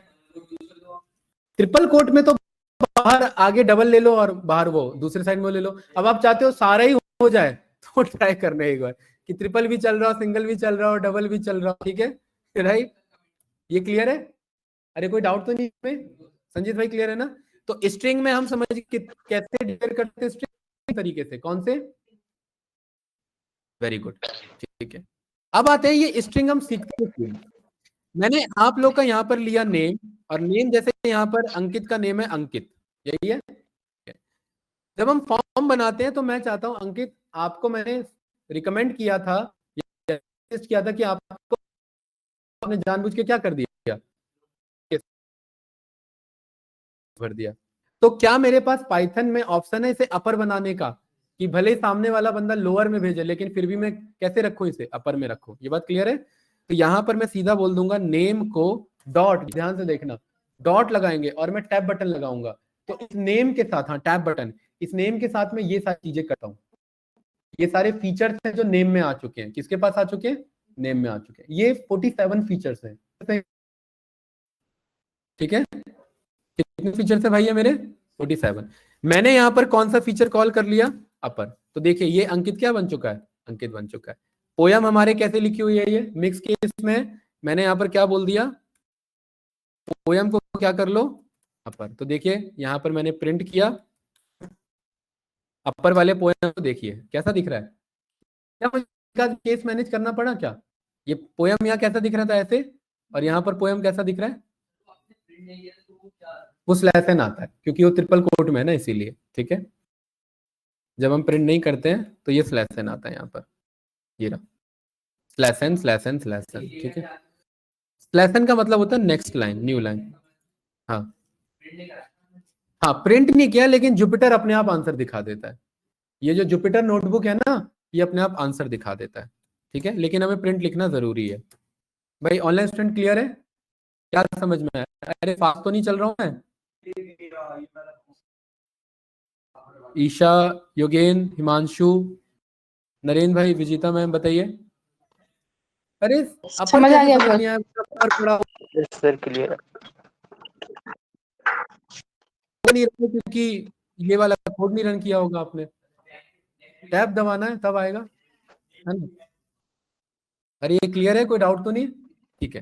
ट्रिपल कोट में तो बाहर आगे डबल ले लो और बाहर वो दूसरे साइड में ले लो। अब आप चाहते हो सारा ही हो जाए तो ट्राई करना एक बार कि ट्रिपल भी चल रहा हो, सिंगल भी चल रहा हो, डबल भी चल रहा हो। ठीक है राइट, ये क्लियर है? अरे कोई डाउट तो नहीं इसमें? संजीत भाई क्लियर है ना? तो स्ट्रिंग में हम समझ कैसे डिक्लेयर करते हैं स्ट्रिंग तरीके से, कौन से? वेरी गुड, ठीक है। अब आते हैं ये स्ट्रिंग हम सीखते हैं। मैंने आप लोग का यहाँ पर लिया नेम, और नेम जैसे यहाँ पर अंकित का नेम है अंकित, यही है। जब हम फॉर्म बनाते हैं तो मैं चाहता हूं अंकित, आपको मैंने रिकमेंड किया था, किया था कि आपको, आपने जानबूझ के क्या कर दिया, भर दिया। तो क्या मेरे पास पाइथन में ऑप्शन है इसे अपर बनाने का, कि भले ही सामने वाला बंदा लोअर में भेजे लेकिन फिर भी मैं कैसे रखूं, इसे अपर में रखूं? ये बात क्लियर है? तो यहां पर मैं सीधा बोल दूंगा नेम को डॉट, ध्यान से देखना, डॉट लगाएंगे और मैं टैब बटन लगाऊंगा। तो इस नेम के साथ, हाँ टैब बटन, इस नेम के साथ मैं ये सारी चीजें करता हूँ। ये सारे फीचर्स हैं जो नेम में आ चुके हैं। किसके पास आ चुके हैं? नेम में आ चुके हैं। ये 47 फीचर्स हैं। ठीक है, कितने फीचर्स है भाई? ये मेरे 47। मैंने यहाँ पर कौन सा फीचर कॉल कर लिया? अपर। तो देखिए ये अंकित क्या बन चुका है? अंकित बन चुका है। पोयम हमारे कैसे लिखी हुई है? ये मिक्स केस में मैंने यहाँ पर क्या बोल दिया, पोयम को क्या कर लो? अपर। तो देखिए यहाँ पर मैंने प्रिंट किया अपर वाले पोयम को, देखिए कैसा दिख रहा है? क्या मुझे केस मैनेज करना पड़ा क्या? ये पोयम यहाँ कैसा दिख रहा था ऐसे, और यहाँ पर पोयम कैसा दिख रहा है? वो स्लैश एन आता है क्योंकि वो ट्रिपल कोट में है ना, इसीलिए। ठीक है, जब हम प्रिंट नहीं करते हैं तो ये स्लैश एन आता है यहाँ पर, ये रहा slash n slash n slash n. ठीक है, स्लैश एन का मतलब होता है नेक्स्ट लाइन, न्यू लाइन। हाँ हाँ, प्रिंट नहीं किया लेकिन जुपिटर अपने आप आंसर दिखा देता है। ये जो जुपिटर नोटबुक है ना, ये अपने आप आंसर दिखा देता है। ठीक है, लेकिन हमें प्रिंट लिखना जरूरी है। भाई ऑनलाइन स्टूडेंट क्लियर है? क्या समझ में आया? अरे फास्ट तो नहीं चल रहा हूं मैं? ईशा, योगेन, हिमांशु, नरेंद्र भाई, विजिता मैम, बताइए। अरे अपर समझ आ कैसे गया समझ सर। नहीं आया? अपर पड़ा सर क्लियर। नहीं रहा क्योंकि ये वाला कोड नहीं रन किया होगा आपने। टैब दबाना है तब आएगा, है ना? अरे ये क्लियर है, कोई डाउट तो नहीं? ठीक है,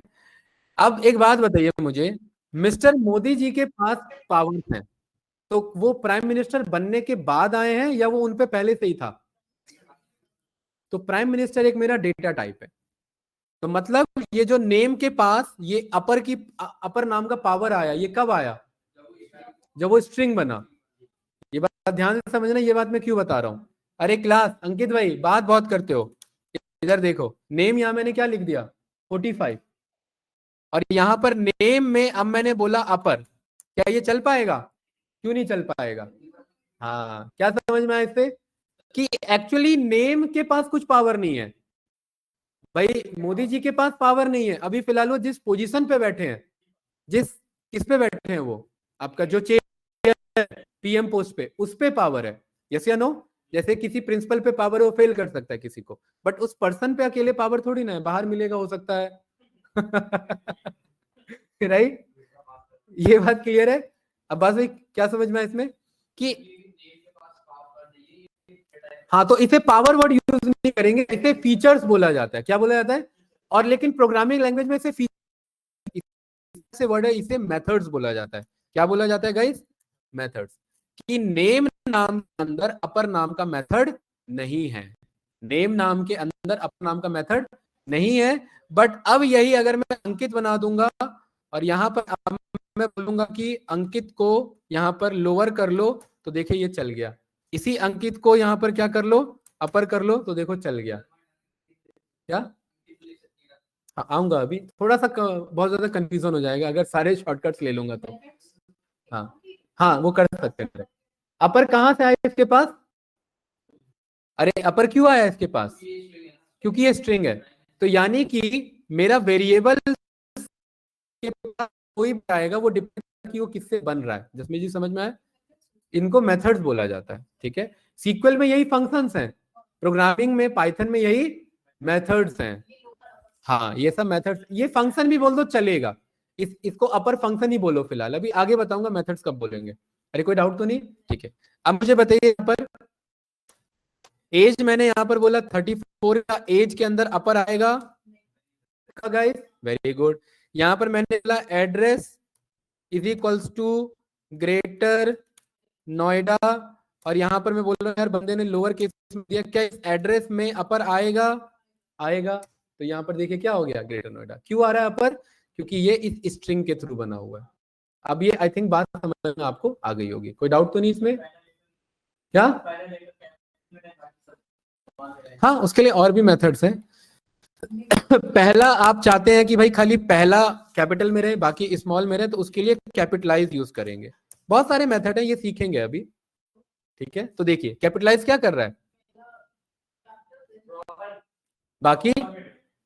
अब एक बात बताइए मुझे, मिस्टर मोदी जी के पास पावर्स हैं, तो वो प्राइम मिनिस्टर बनने के बाद आए हैं या वो उनपे पहले से ही था? तो प्राइम मिनिस्टर एक मेरा डेटा टाइप है। तो मतलब ये जो नेम के पास ये अपर की अपर नाम का पावर आया, ये कब आया? जब वो स्ट्रिंग बना। ये बात ध्यान से समझना, ये बात मैं क्यों बता रहा हूं। अरे क्लास, अंकित भाई बात बहुत करते हो, इधर देखो, नेम यहां मैंने क्या लिख दिया? 45। और यहां पर नेम में अब मैंने बोला अपर, क्या ये चल पाएगा? क्यों नहीं चल पाएगा? हाँ, क्या समझ में आया इससे? कि एक्चुअली नेम के पास कुछ पावर नहीं है। भाई मोदी जी के पास पावर नहीं है अभी फिलहाल, वो जिस पोजीशन पे बैठे हैं, जिस किस पे बैठे हैं, वो आपका जो चेयर पीएम पोस्ट पे, उस पे पावर है। यस या नो? जैसे किसी प्रिंसिपल पे पावर है, वो फेल कर सकता है किसी को, बट उस पर्सन पे अकेले पावर थोड़ी ना है, बाहर मिलेगा हो सकता है। राइट, ये बात क्लियर है? अब बात भाई क्या समझ में है इसमें कि हाँ, तो इसे पावर वर्ड यूज नहीं करेंगे, इसे फीचर्स बोला जाता है। क्या बोला जाता है? और लेकिन प्रोग्रामिंग लैंग्वेज में इसे वर्ड है, इसे मेथड्स बोला जाता है। क्या बोला जाता है गाइस? मेथड्स। कि नेम नाम के अंदर अपर नाम का मेथड नहीं है, नेम नाम के अंदर अपर नाम का मेथड नहीं है। बट अब यही अगर मैं अंकित बना दूंगा और यहां पर अब मैं बोलूंगा कि अंकित को यहां पर लोअर कर लो, तो देखिए ये चल गया। इसी अंकित को यहां पर क्या कर लो, अपर कर लो, तो देखो चल गया। क्या? हाँ, आऊंगा अभी। थोड़ा सा बहुत ज्यादा कंफ्यूजन हो जाएगा अगर सारे शॉर्टकट्स ले लूंगा तो। हाँ हाँ, वो कर सकते हैं। अपर कहाँ से आया इसके पास? अरे अपर क्यों आया इसके पास? क्योंकि ये स्ट्रिंग है। तो यानी कि मेरा वेरिएबल के पास कोई भी आएगा, वो डिपेंड कि वो किससे बन रहा है। जसमीत जी समझ में आया? इनको मेथड्स बोला जाता है, ठीक है। सीक्वल में यही फंक्शंस हैं, प्रोग्रामिंग में पाइथन में यही मेथड्स हैं। हाँ, ये सब मेथड्स, ये फंक्शन भी बोल दो चलेगा। इसको अपर फंक्शन ही बोलो फिलहाल, अभी आगे बताऊंगा मेथड्स कब बोलेंगे। अरे कोई डाउट तो नहीं? ठीक है। अब मुझे बताइए यहाँ पर एज, मैंने यहाँ पर बोला 34 का एज के अंदर अपर आएगा गाइस, वेरी गुड। यहाँ पर मैंने बोला address is equals to greater Noida, और यहाँ पर मैं बोल रहा हूँ यार बंदे ने लोअर केस में दिया, क्या इस एड्रेस में अपर आएगा? आएगा। तो यहाँ पर देखिए क्या हो गया, ग्रेटर नोएडा। क्यों आ रहा है अपर? क्योंकि ये इस स्ट्रिंग के थ्रू बना हुआ है। अब ये आई थिंक बात समझ में आपको आ गई होगी, कोई डाउट तो नहीं इसमें? क्या? हाँ, उसके लिए और भी मेथड्स हैं। पहला आप चाहते हैं कि भाई खाली पहला कैपिटल में रहे बाकी स्मॉल में रहे, तो उसके लिए कैपिटलाइज यूज करेंगे। बहुत सारे मेथड है, ये सीखेंगे अभी, ठीक है। तो देखिए कैपिटलाइज क्या कर रहा है, बाकी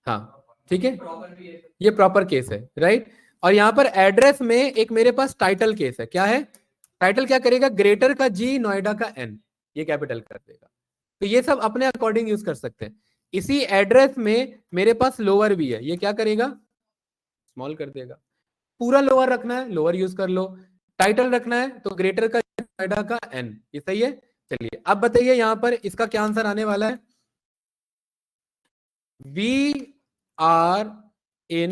हाँ ठीक है, ये प्रॉपर केस है, राइट। और यहां पर एड्रेस में एक मेरे पास टाइटल केस है। क्या है टाइटल? क्या करेगा, ग्रेटर का जी, नोएडा का एन, ये कैपिटल कर देगा। तो ये सब अपने अकॉर्डिंग यूज कर सकते हैं। इसी एड्रेस में मेरे पास लोअर भी है, ये क्या करेगा, स्मॉल कर देगा। पूरा लोअर रखना है, लोअर यूज कर लो। टाइटल रखना है तो ग्रेटर का नोएडा का एन, ये सही है। चलिए अब बताइए यहां पर इसका क्या आंसर आने वाला है। We are in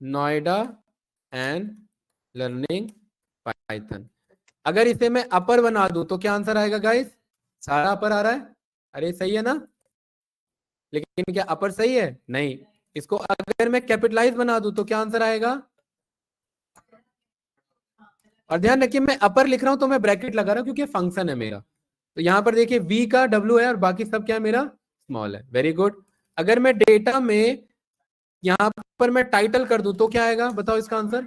Noida and learning Python. अगर इसे मैं अपर बना दूं तो क्या आंसर आएगा गाइस? सारा अपर आ रहा है। अरे सही है ना? लेकिन क्या अपर सही है? नहीं। इसको अगर मैं कैपिटलाइज बना दूं तो क्या आंसर आएगा? और ध्यान रखिए मैं अपर लिख रहा हूं तो मैं ब्रैकेट लगा रहा हूं क्योंकि फंक्शन है मेरा। तो यहां पर देखिए वी का डब्ल्यू है और बाकी सब क्या है मेरा, स्मॉल है। Very good. अगर मैं डेटा में यहां पर मैं टाइटल कर दूं तो क्या आएगा, बताओ इसका आंसर?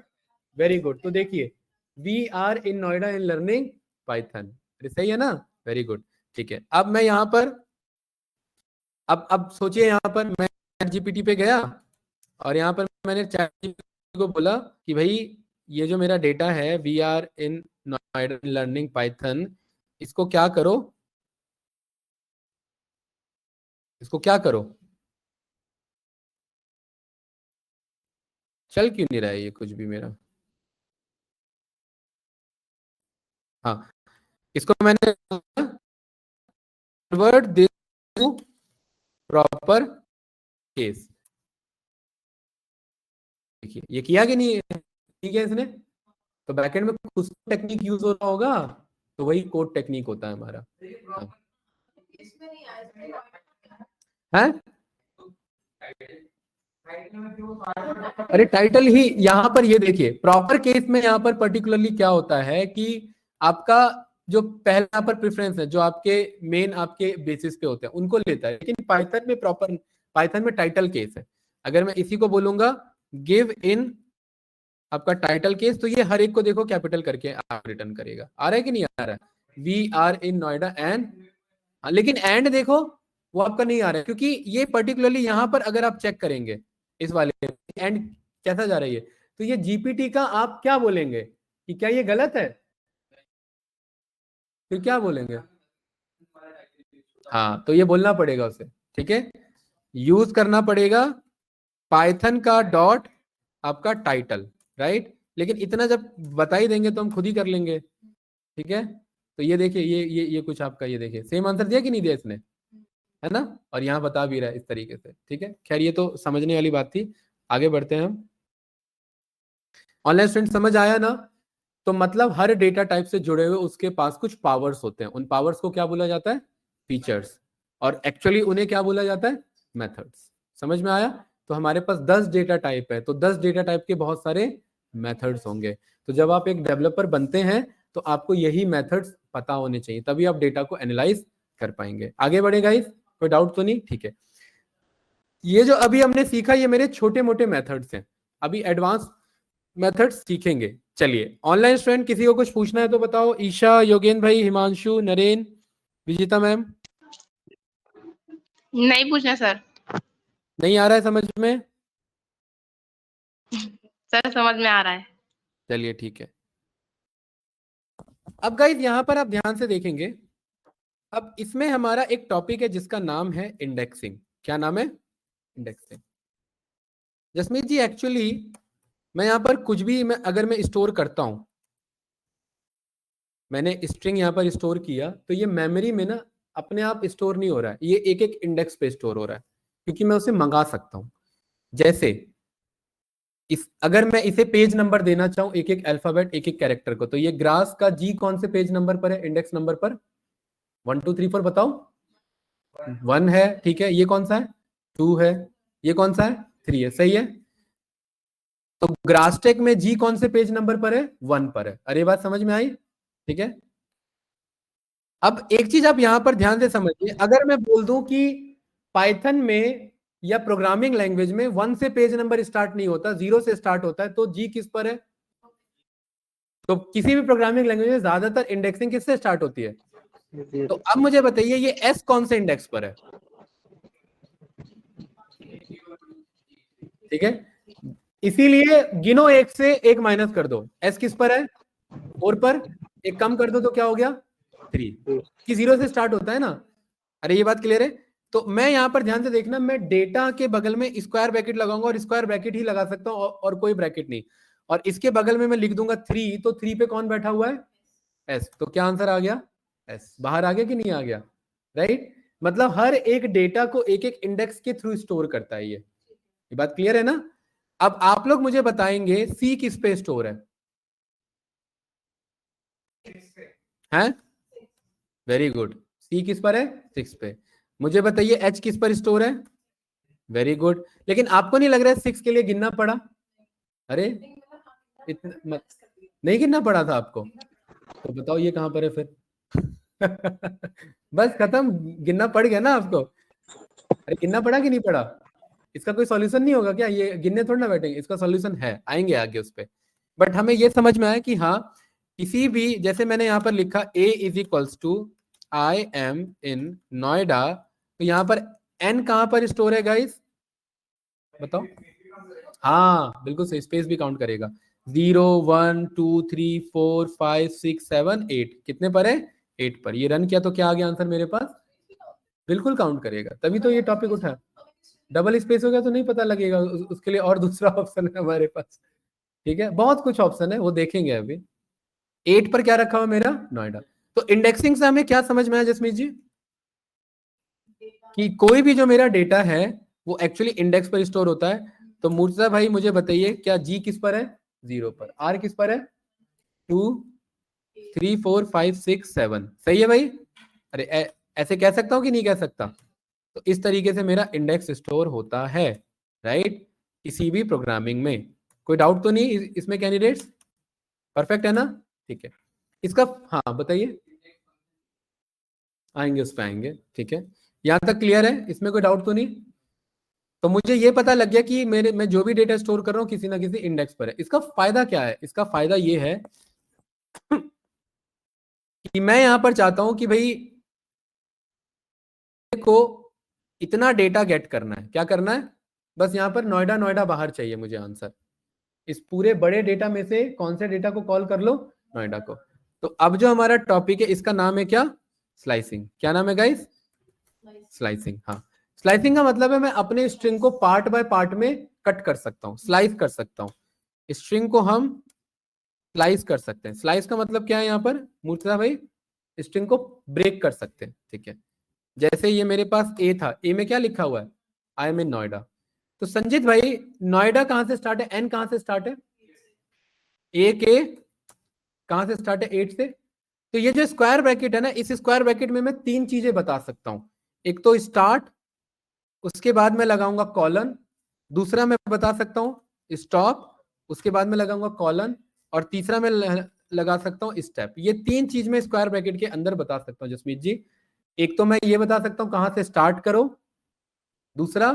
Very good. तो देखिए we are in Noida in learning Python, सही है ना? Very good. ठीक है। अब मैं यहां पर अब सोचिए यहां पर मैं चैट जीपीटी पे गया और यहां पर मैंने चैट जीपीटी को बोला कि भाई ये जो मेरा डेटा है we are in Noida learning Python, इसको क्या करो, इसको क्या करो। चल क्यों नहीं रहा है ये कुछ भी मेरा? हाँ, इसको मैंने convert this to proper case. देखिए ये किया कि नहीं, ठीक है इसने। तो बैकएंड में कुछ टेक्निक यूज हो रहा होगा, तो वही कोड टेक्निक होता है हमारा। हाँ? अरे टाइटल ही यहाँ पर, ये देखिए प्रॉपर केस में यहाँ पर पर्टिकुलरली क्या होता है कि आपका जो पहला यहाँ पर प्रेफरेंस है, जो आपके मेन आपके बेसिस पे होते हैं उनको लेता है। लेकिन पाइथन में प्रॉपर, पाइथन में टाइटल केस है। अगर मैं इसी को बोलूंगा गिव इन आपका टाइटल केस, तो ये हर एक को देखो कैपिटल करके आप रिटर्न करेगा। आ रहा है कि नहीं आ रहा है? We are in Noida and, लेकिन एंड देखो वो आपका नहीं आ रहा है क्योंकि ये पर्टिकुलरली यहाँ पर अगर आप चेक करेंगे इस वाले एंड कैसा जा रही है, तो ये जीपीटी का आप क्या बोलेंगे कि क्या ये गलत है? फिर क्या बोलेंगे? हाँ, तो ये बोलना पड़ेगा उसे, ठीक है। यूज करना पड़ेगा पाइथन का डॉट आपका टाइटल, राइट। लेकिन इतना जब बता ही देंगे तो हम खुद ही कर लेंगे, ठीक है। तो ये देखिए ये कुछ आपका, ये देखिए सेम आंसर दिया कि नहीं दिया इसने, है ना? और यहाँ बता भी रहा है इस तरीके से, ठीक है। खैर ये तो समझने वाली बात थी, आगे बढ़ते हैं हम। ऑनलाइन स्टूडेंट समझ आया ना? तो मतलब हर डेटा टाइप से जुड़े हुए उसके पास कुछ पावर्स होते हैं, उन पावर्स को क्या बोला जाता है? फीचर्स। और एक्चुअली उन्हें क्या बोला जाता है? मेथड्स। समझ में आया? तो हमारे पास 10 डेटा टाइप है, तो 10 डेटा टाइप के बहुत सारे मेथड्स होंगे। तो जब आप एक डेवलपर बनते हैं तो आपको यही मेथड्स पता होने चाहिए, तभी आप डेटा को एनालाइज कर पाएंगे। आगे बढ़े गाइस, कोई डाउट तो नहीं? ठीक है। ये जो अभी हमने सीखा ये मेरे छोटे मोटे मेथड्स हैं, अभी एडवांस मेथड्स सीखेंगे। चलिए, ऑनलाइन स्टूडेंट किसी को कुछ पूछना है तो बताओ। ईशा, योगेंद्र भाई, हिमांशु, नरेन, विजिता मैम। नहीं पूछना सर। नहीं आ रहा है समझ में? सर समझ में आ रहा है। चलिए ठीक है। अब गाइस यहां पर आप ध्यान से देखेंगे, अब इसमें हमारा एक टॉपिक है जिसका नाम है इंडेक्सिंग। क्या नाम है? इंडेक्सिंग। जसमीत जी एक्चुअली मैं यहां पर कुछ भी अगर मैं स्टोर करता हूं, मैंने स्ट्रिंग यहां पर स्टोर किया तो ये मेमोरी में ना अपने आप स्टोर नहीं हो रहा है, ये एक एक इंडेक्स पे स्टोर हो रहा है, क्योंकि मैं उसे मंगा सकता हूं। जैसे अगर मैं इसे पेज नंबर देना चाहूं, एक एक अल्फाबेट, एक एक कैरेक्टर को, तो ये ग्रास का जी कौन से पेज नंबर पर है? इंडेक्स नंबर पर 1 2 3 4 बताओ। 1 है, ठीक है। ये कौन सा है? 2 है। ये कौन सा है? 3 है। सही है। तो ग्रासटेक में जी कौन से पेज नंबर पर है? 1 पर है। अरे बात समझ में आई? ठीक है। अब एक चीज आप यहां पर ध्यान से समझिए, अगर मैं बोल दूं कि पाइथन में या प्रोग्रामिंग लैंग्वेज में 1 से पेज नंबर स्टार्ट नहीं होता, 0 से स्टार्ट होता है, तो जी किस पर है? तो किसी भी प्रोग्रामिंग लैंग्वेज में ज्यादातर इंडेक्सिंग किससे स्टार्ट होती है? तो अब मुझे बताइए ये एस कौन से इंडेक्स पर है? ठीक है, इसीलिए गिनो 1 से 1 माइनस कर दो। एस किस पर है? 4 पर। एक कम कर दो तो क्या हो गया? 3, कि 0 से स्टार्ट होता है ना। अरे ये बात क्लियर है? तो मैं यहां पर ध्यान से देखना, मैं डेटा के बगल में स्क्वायर ब्रैकेट लगाऊंगा, और स्क्वायर ब्रैकेट ही लगा सकता हूं और कोई ब्रैकेट नहीं। और इसके बगल में मैं लिख दूंगा 3, तो 3 पे कौन बैठा हुआ है? एस। तो क्या आंसर आ गया? एस। बाहर आ गया कि नहीं आ गया? राइट। मतलब हर एक डेटा को एक एक इंडेक्स के थ्रू स्टोर करता है। ये बात क्लियर है ना? अब आप लोग मुझे बताएंगे सी किस पे स्टोर है? हैं? Very good. सी किस पर है? 6 पे। मुझे बताइए एच किस पर स्टोर है? Very good. लेकिन आपको नहीं लग रहा है 6 के लिए गिनना पड़ा? अरे इतना नहीं गिनना पड़ा था आपको? तो बताओ ये कहां पर है फिर? बस खत्म, गिनना पड़ गया ना आपको? अरे गिनना पड़ा कि नहीं पड़ा? इसका कोई सॉल्यूशन नहीं होगा क्या? ये गिनने थोड़ा ना बैठेंगे, इसका सॉल्यूशन है, आएंगे आगे उस पर। बट हमें ये समझ में आया कि हाँ, किसी भी, जैसे मैंने यहाँ पर लिखा A is equals to I am in Noida, तो यहाँ पर N कहाँ पर स्टोर है गाइस? बताओ। हाँ बिल्कुल सही, स्पेस भी काउंट करेगा। 0 1 2 3 4 5 6 7 8, कितने पर है? 8 पर। ये रन किया तो क्या आ गया आंसर मेरे पास? बिल्कुल काउंट करेगा, तभी तो ये टॉपिक उठा। डबल स्पेस हो गया तो नहीं पता लगेगा, उसके लिए और दूसरा ऑप्शन है हमारे पास। ठीक है, बहुत कुछ ऑप्शन है, वो देखेंगे अभी। 8 पर क्या रखा हुआ मेरा? नोएडा। तो इंडेक्सिंग से हमें क्या समझ में आया जसमीत जी? कि कोई भी जो मेरा डेटा है वो एक्चुअली इंडेक्स पर स्टोर होता है। तो मूर्तजा भाई मुझे बताइए, क्या जी किस पर है? 0 पर। आर किस पर है? 2 3 4 5 6 7। सही है भाई? अरे ऐसे कह सकता हूं कि नहीं कह सकता? तो इस तरीके से मेरा इंडेक्स स्टोर होता है, राइट, किसी भी प्रोग्रामिंग में। कोई डाउट तो नहीं इसमें कैंडिडेट्स? परफेक्ट है ना? ठीक है। इसका हाँ बताइए, आएंगे उस पर आएंगे। ठीक है, यहां तक क्लियर है? इसमें कोई डाउट तो नहीं? तो मुझे ये पता लग गया कि मैं जो भी डेटा स्टोर कर रहा हूँ किसी ना किसी इंडेक्स पर है। इसका फायदा क्या है? इसका फायदा ये है कि मैं यहां पर चाहता हूं कि भाई को इतना डेटा गेट करना है। क्या करना है? बस यहां पर नोएडा नोएडा बाहर चाहिए मुझे आंसर। इस पूरे बड़े डेटा में से कौन से डेटा को कॉल कर लो? नोएडा को। तो अब जो हमारा टॉपिक है इसका नाम है क्या? स्लाइसिंग। क्या नाम है गाइस? स्लाइसिंग। हाँ, स्लाइसिंग का मतलब है मैं अपने स्ट्रिंग को पार्ट बाय पार्ट में कट कर सकता हूँ, स्लाइस कर सकता हूँ। स्ट्रिंग को हम स्लाइस कर सकते हैं। स्लाइस का मतलब क्या है यहाँ पर मूर्तजा भाई? स्ट्रिंग को ब्रेक कर सकते हैं। ठीक है, जैसे ये मेरे पास ए था, ए में क्या लिखा हुआ है? आई एम इन नोएडा। तो संजीत भाई नोएडा कहां से स्टार्ट है? एन कहां से स्टार्ट है? ए के कहां से स्टार्ट है? 8 से। तो ये जो स्क्वायर ब्रैकेट है ना, इस स्क्वायर ब्रैकेट में मैं 3 चीजें बता सकता हूं। एक तो स्टार्ट, उसके बाद मैं लगाऊंगा कॉलन, दूसरा मैं बता सकता हूं स्टॉप, उसके बाद में लगाऊंगा कॉलन, और तीसरा मैं लगा सकता हूं स्टेप। ये 3 चीज मैं स्क्वायर ब्रैकेट के अंदर बता सकता हूं जसमीत जी। एक तो मैं ये बता सकता हूं कहां से स्टार्ट करो, दूसरा,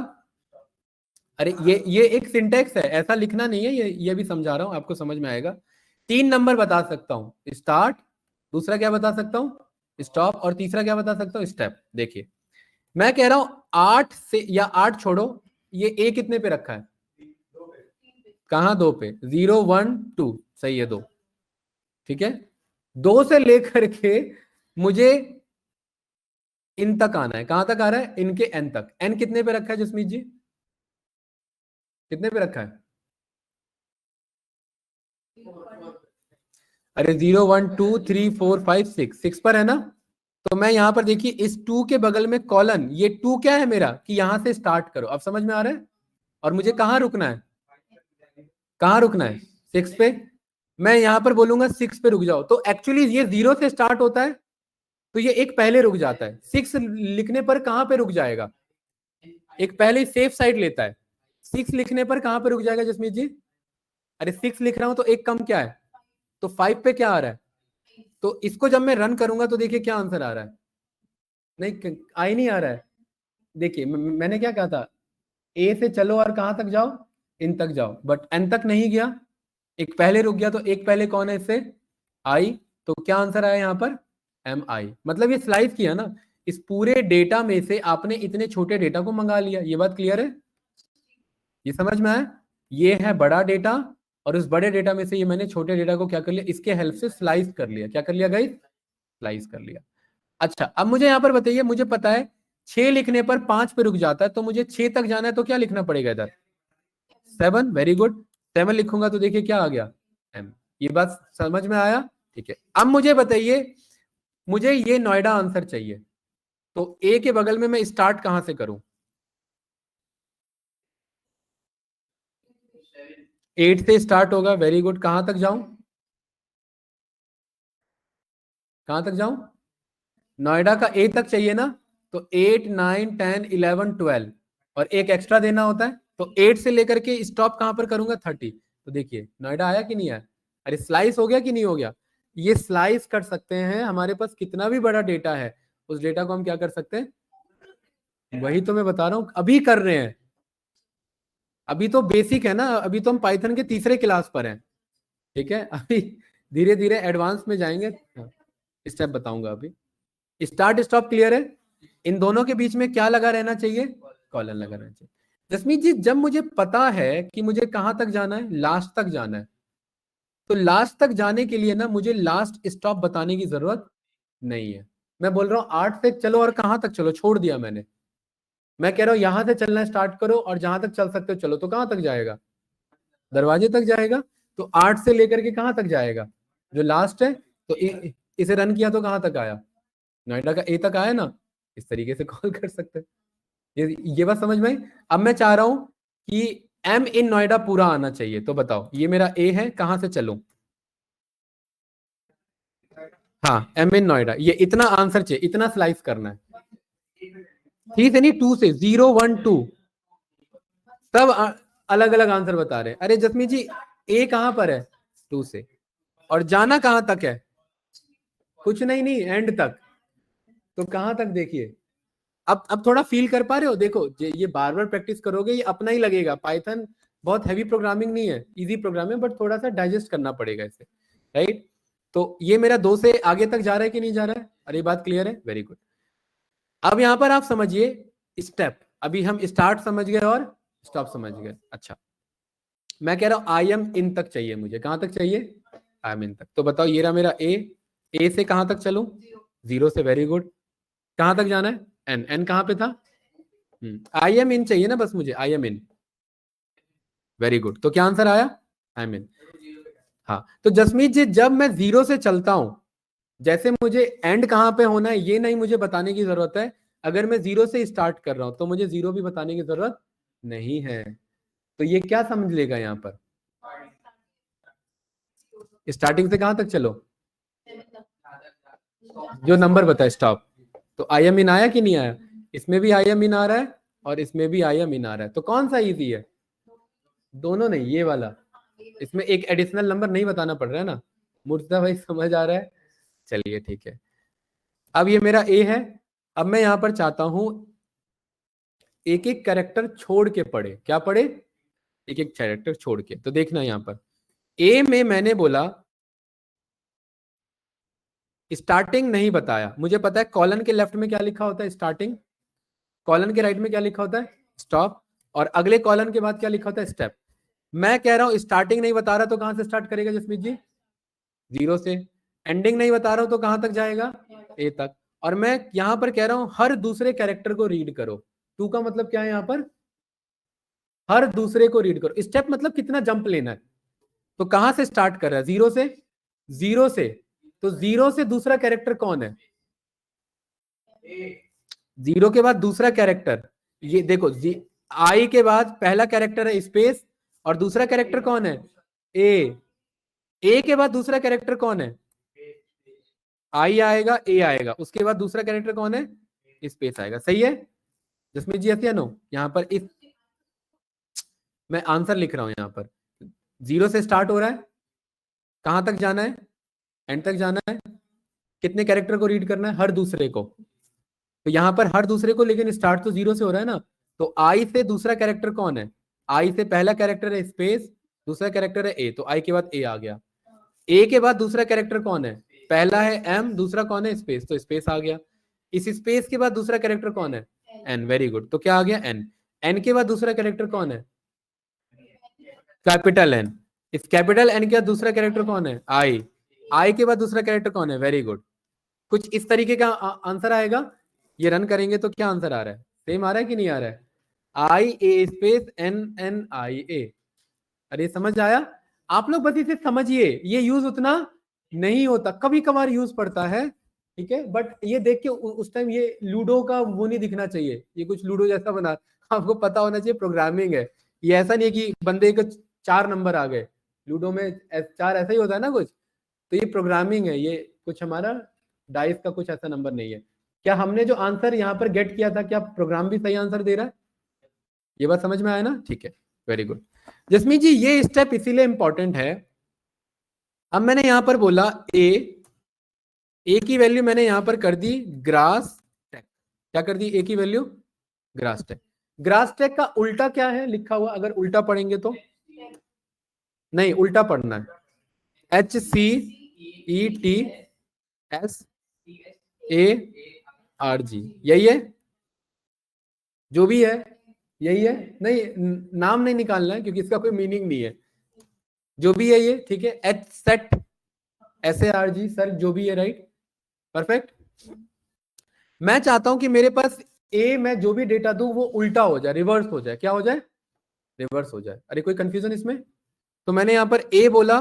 अरे ये एक सिंटेक्स है, ऐसा लिखना नहीं है, ये भी समझा रहा हूं, आपको समझ में आएगा। 3 नंबर बता सकता हूं स्टार्ट, दूसरा क्या बता सकता हूं स्टॉप, और तीसरा क्या बता सकता हूं स्टेप। देखिए मैं कह रहा हूं 8 से, या 8 छोड़ो, ये ए कितने पे रखा है? कहां? 2 पे। 0 1 2 सही है, 2। ठीक है, 2 से लेकर के मुझे इन तक आना है। कहां तक आ रहा है? इनके एन तक। एन कितने पे रखा है जसमीत जी? कितने पे रखा है? अरे 0 1 2 3 4 5 6, 6 पर है ना। तो मैं यहां पर देखिए इस 2 के बगल में कॉलन, ये 2 क्या है मेरा कि यहां से स्टार्ट करो। अब समझ में आ रहा है? और मुझे कहां रुकना है? कहां रुकना है? 6 पे। मैं यहां पर बोलूंगा 6 पे रुक जाओ, तो एक्चुअली ये 0 से स्टार्ट होता है, तो ये एक पहले रुक जाता है। 6 लिखने पर कहां पे रुक जाएगा? एक पहले सेफ साइड लेता है। 6 लिखने पर कहां पे रुक जाएगा जसमीत जी? अरे 6 लिख रहा हूं तो एक कम क्या है? तो 5 पे क्या आ रहा है? तो इसको जब मैं रन करूंगा तो देखिए क्या आंसर आ रहा है। नहीं, आई नहीं आ रहा है। देखिए मैंने क्या कहा था, ए से चलो और कहां तक जाओ? इन तक जाओ, बट एन तक नहीं गया, एक पहले रुक गया। तो एक पहले कौन है इससे? आई। तो क्या आंसर आया यहाँ पर? एम आई। मतलब ये स्लाइस किया ना, इस पूरे डेटा में से आपने इतने छोटे डेटा को मंगा लिया। ये बात क्लियर है? ये समझ में आया? ये है बड़ा डेटा, और उस बड़े डेटा में से ये मैंने छोटे डेटा को क्या कर लिया, इसके हेल्प से स्लाइस कर लिया। क्या कर लिया गाइस? स्लाइस कर लिया। अच्छा, अब मुझे यहाँ पर बताइए, मुझे पता है 6 लिखने पर 5 पे रुक जाता है, तो मुझे 6 तक जाना है, तो क्या लिखना पड़ेगा इधर? 7। Very good. 7 लिखूंगा तो देखिए क्या आ गया? एम। ये बात समझ में आया? ठीक है, अब मुझे बताइए, मुझे ये नोएडा आंसर चाहिए, तो ए के बगल में मैं स्टार्ट कहां से करूं? 8 से स्टार्ट होगा। Very good. कहां तक जाऊं? कहां तक जाऊं? नोएडा का ए तक चाहिए ना, तो 8 9 10 11 12, और एक एक्स्ट्रा देना होता है, तो 8 से लेकर के स्टॉप कहां पर करूंगा? 30। तो देखिए नोएडा आया कि नहीं आया? अरे स्लाइस हो गया कि नहीं हो गया? ये स्लाइस कर सकते हैं, हमारे पास कितना भी बड़ा डेटा है, उस डेटा को हम क्या कर सकते हैं? वही तो मैं बता रहा हूं, अभी कर रहे हैं। अभी तो बेसिक है ना, अभी तो हम पाइथन के तीसरे क्लास पर हैं। ठीक है, अभी धीरे धीरे एडवांस में जाएंगे। स्टेप बताऊंगा अभी। स्टार्ट स्टॉप क्लियर है? इन दोनों के बीच में क्या लगा रहना चाहिए? कॉलन लगा रहना चाहिए। जसमीत जी, जब मुझे पता है कि मुझे कहां तक जाना है, लास्ट तक जाना है, तो लास्ट तक जाने के लिए ना मुझे लास्ट स्टॉप बताने की जरूरत नहीं है। मैं बोल रहा हूं 8 से चलो, और कहां तक चलो छोड़ दिया मैंने। मैं कह रहा हूं यहां से चलना स्टार्ट करो, और जहां तक चल सकते हो चलो। तो कहां तक जाएगा? दरवाजे तक जाएगा। तो 8 से लेकर के कहां तक जाएगा? जो लास्ट है। तो इसे रन किया तो कहां तक आया? नोएडा का ए तक आया ना। इस तरीके से कॉल कर सकते हैं। ये बात समझ में आई? अब मैं चाह रहा हूं कि एम इन नोएडा पूरा आना चाहिए। तो बताओ, ये मेरा ए है, कहां से चलूं? हाँ, एम इन नोएडा, ये इतना आंसर चाहिए, इतना स्लाइस करना है। 3 से नहीं, 2 से। 0 1 2 सब अलग अलग आंसर बता रहे हैं। अरे जसमीत जी, ए कहां पर है? 2 से। और जाना कहां तक है? कुछ नहीं, नहीं एंड तक। तो कहां तक देखिए, अब थोड़ा फील कर पा रहे हो? देखो ये बार बार प्रैक्टिस करोगे, ये अपना ही लगेगा। पाइथन बहुत हैवी प्रोग्रामिंग नहीं है, इजी प्रोग्रामिंग, बट थोड़ा सा डाइजेस्ट करना पड़ेगा इसे, राइट? तो ये मेरा 2 से आगे तक जा रहा है कि नहीं जा रहा है? अरे बात क्लियर है? Very good. अब यहां पर आप समझिए स्टेप। अभी हम स्टार्ट समझ गए और स्टॉप समझ गए। अच्छा, मैं कह रहा हूं आई एम इन तक चाहिए मुझे। कहां तक चाहिए? आई एम इन तक। तो बताओ, ये रहा मेरा ए से कहां तक चलूं? 0 से। Very good. कहां तक जाना है? एन। एन कहां पे था? आई एम इन चाहिए ना बस मुझे, आई एम इन। Very good. तो क्या आंसर आया? आई एम इन। हाँ, तो जसमीत जी, जब मैं 0 से चलता हूं, जैसे मुझे एंड कहां पे होना है ये नहीं मुझे बताने की जरूरत है। अगर मैं 0 से स्टार्ट कर रहा हूं तो मुझे 0 भी बताने की जरूरत नहीं है। तो ये क्या समझ लेगा यहां पर? स्टार्टिंग से कहां तक चलो, जो नंबर बताए स्टॉप। तो आई एम इन आया कि नहीं आया, इसमें भी आई एम इन आ रहा है और इसमें भी आई एम इन आ रहा है, तो कौन सा इजी है, दोनों नहीं, ये वाला। इसमें एक एडिशनल नंबर नहीं बताना पड़ रहा है ना, मुर्तजा भाई समझ आ रहा है। चलिए ठीक है, अब ये मेरा ए है। अब मैं यहां पर चाहता हूं एक एक कैरेक्टर छोड़ के पढ़े, क्या पढ़े, एक एक कैरेक्टर छोड़ के। तो देखना यहां पर ए में मैंने बोला स्टार्टिंग नहीं बताया, मुझे पता है कॉलन के लेफ्ट में क्या लिखा होता है स्टार्टिंग, कॉलन के राइट में क्या लिखा होता है स्टॉप, और अगले कॉलन के बाद क्या लिखा होता है स्टेप। मैं कह रहा हूं स्टार्टिंग नहीं बता रहा तो कहां से स्टार्ट करेगा जसमीत जी, 0 से। एंडिंग नहीं बता रहा हूं तो कहां तक जाएगा, ए तक। और मैं यहां पर कह रहा हूं हर दूसरे कैरेक्टर को रीड करो। टू का मतलब क्या है, यहां पर हर दूसरे को रीड करो। स्टेप मतलब कितना जंप लेना है, तो कहां से स्टार्ट कर रहा है, 0 से, 0 से। तो 0 से दूसरा कैरेक्टर कौन है, 0 के बाद दूसरा कैरेक्टर, ये देखो आई के बाद पहला कैरेक्टर है स्पेस, और दूसरा कैरेक्टर कौन है, ए के बाद दूसरा कैरेक्टर कौन है, आई आएगा, ए आएगा, उसके बाद दूसरा कैरेक्टर कौन है, स्पेस आएगा। सही है जसमीत जी, ऐसे या नो। यहां पर इस मैं आंसर लिख रहा हूं, यहां पर 0 से स्टार्ट हो रहा है, कहां तक जाना है, एंड तक जाना है। कितने कैरेक्टर को रीड करना है, हर दूसरे को। तो यहां पर हर दूसरे को, लेकिन स्टार्ट तो 0 से हो रहा है ना, तो आई से दूसरा कैरेक्टर कौन है, आई से पहला कैरेक्टर है स्पेस, दूसरा कैरेक्टर है ए, तो आई के बाद ए आ गया। ए के बाद दूसरा कैरेक्टर कौन है, पहला है एम, दूसरा कौन है स्पेस, तो स्पेस आ गया। इस स्पेस के बाद दूसरा कैरेक्टर कौन है, एन, वेरी गुड, तो क्या आ गया एन। एन के बाद दूसरा कैरेक्टर कौन है, कैपिटल एन। इस कैपिटल एन के बाद दूसरा कैरेक्टर कौन है, आई। आई के बाद दूसरा कैरेक्टर कौन है, वेरी गुड। कुछ इस तरीके का आंसर आएगा। ये रन करेंगे तो क्या आंसर आ रहा है, सेम आ रहा है कि नहीं आ रहा है, आई ए स्पेस एन एन आई ए। अरे समझ आया, आप लोग बस इसे समझिए, ये यूज उतना नहीं होता, कभी कभार यूज पड़ता है, ठीक है। बट ये देख के उस टाइम ये लूडो का वो नहीं दिखना चाहिए, ये कुछ लूडो जैसा बना, आपको पता होना चाहिए प्रोग्रामिंग है। ये ऐसा नहीं है कि बंदे के 4 नंबर आ गए, लूडो में 4 ऐसा ही होता है ना कुछ, तो ये प्रोग्रामिंग है, ये कुछ हमारा डाइस का कुछ ऐसा नंबर नहीं है। क्या हमने जो आंसर यहाँ पर गेट किया था, क्या प्रोग्राम भी सही आंसर दे रहा है, ये बात समझ में आया ना, ठीक है, वेरी गुड। जसमीत जी ये स्टेप इसीलिए इंपॉर्टेंट है। अब मैंने यहां पर बोला ए की वैल्यू मैंने यहां पर कर दी ग्रास टैग, क्या कर दी, ए की value grass tag. Grass tag का उल्टा क्या है लिखा हुआ, अगर उल्टा पढ़ेंगे तो, नहीं उल्टा पढ़ना है, HCETSARG, यही है, जो भी है यही है, नहीं नाम नहीं निकालना है क्योंकि इसका कोई मीनिंग नहीं है, जो भी है ये, ठीक है। एच सेट SARG सर, जो भी है, राइट, परफेक्ट। मैं चाहता हूं कि मेरे पास ए में जो भी डेटा दूं वो उल्टा हो जाए, रिवर्स हो जाए, क्या हो जाए, रिवर्स हो जाए। अरे कोई कंफ्यूजन इसमें, तो मैंने यहां पर ए बोला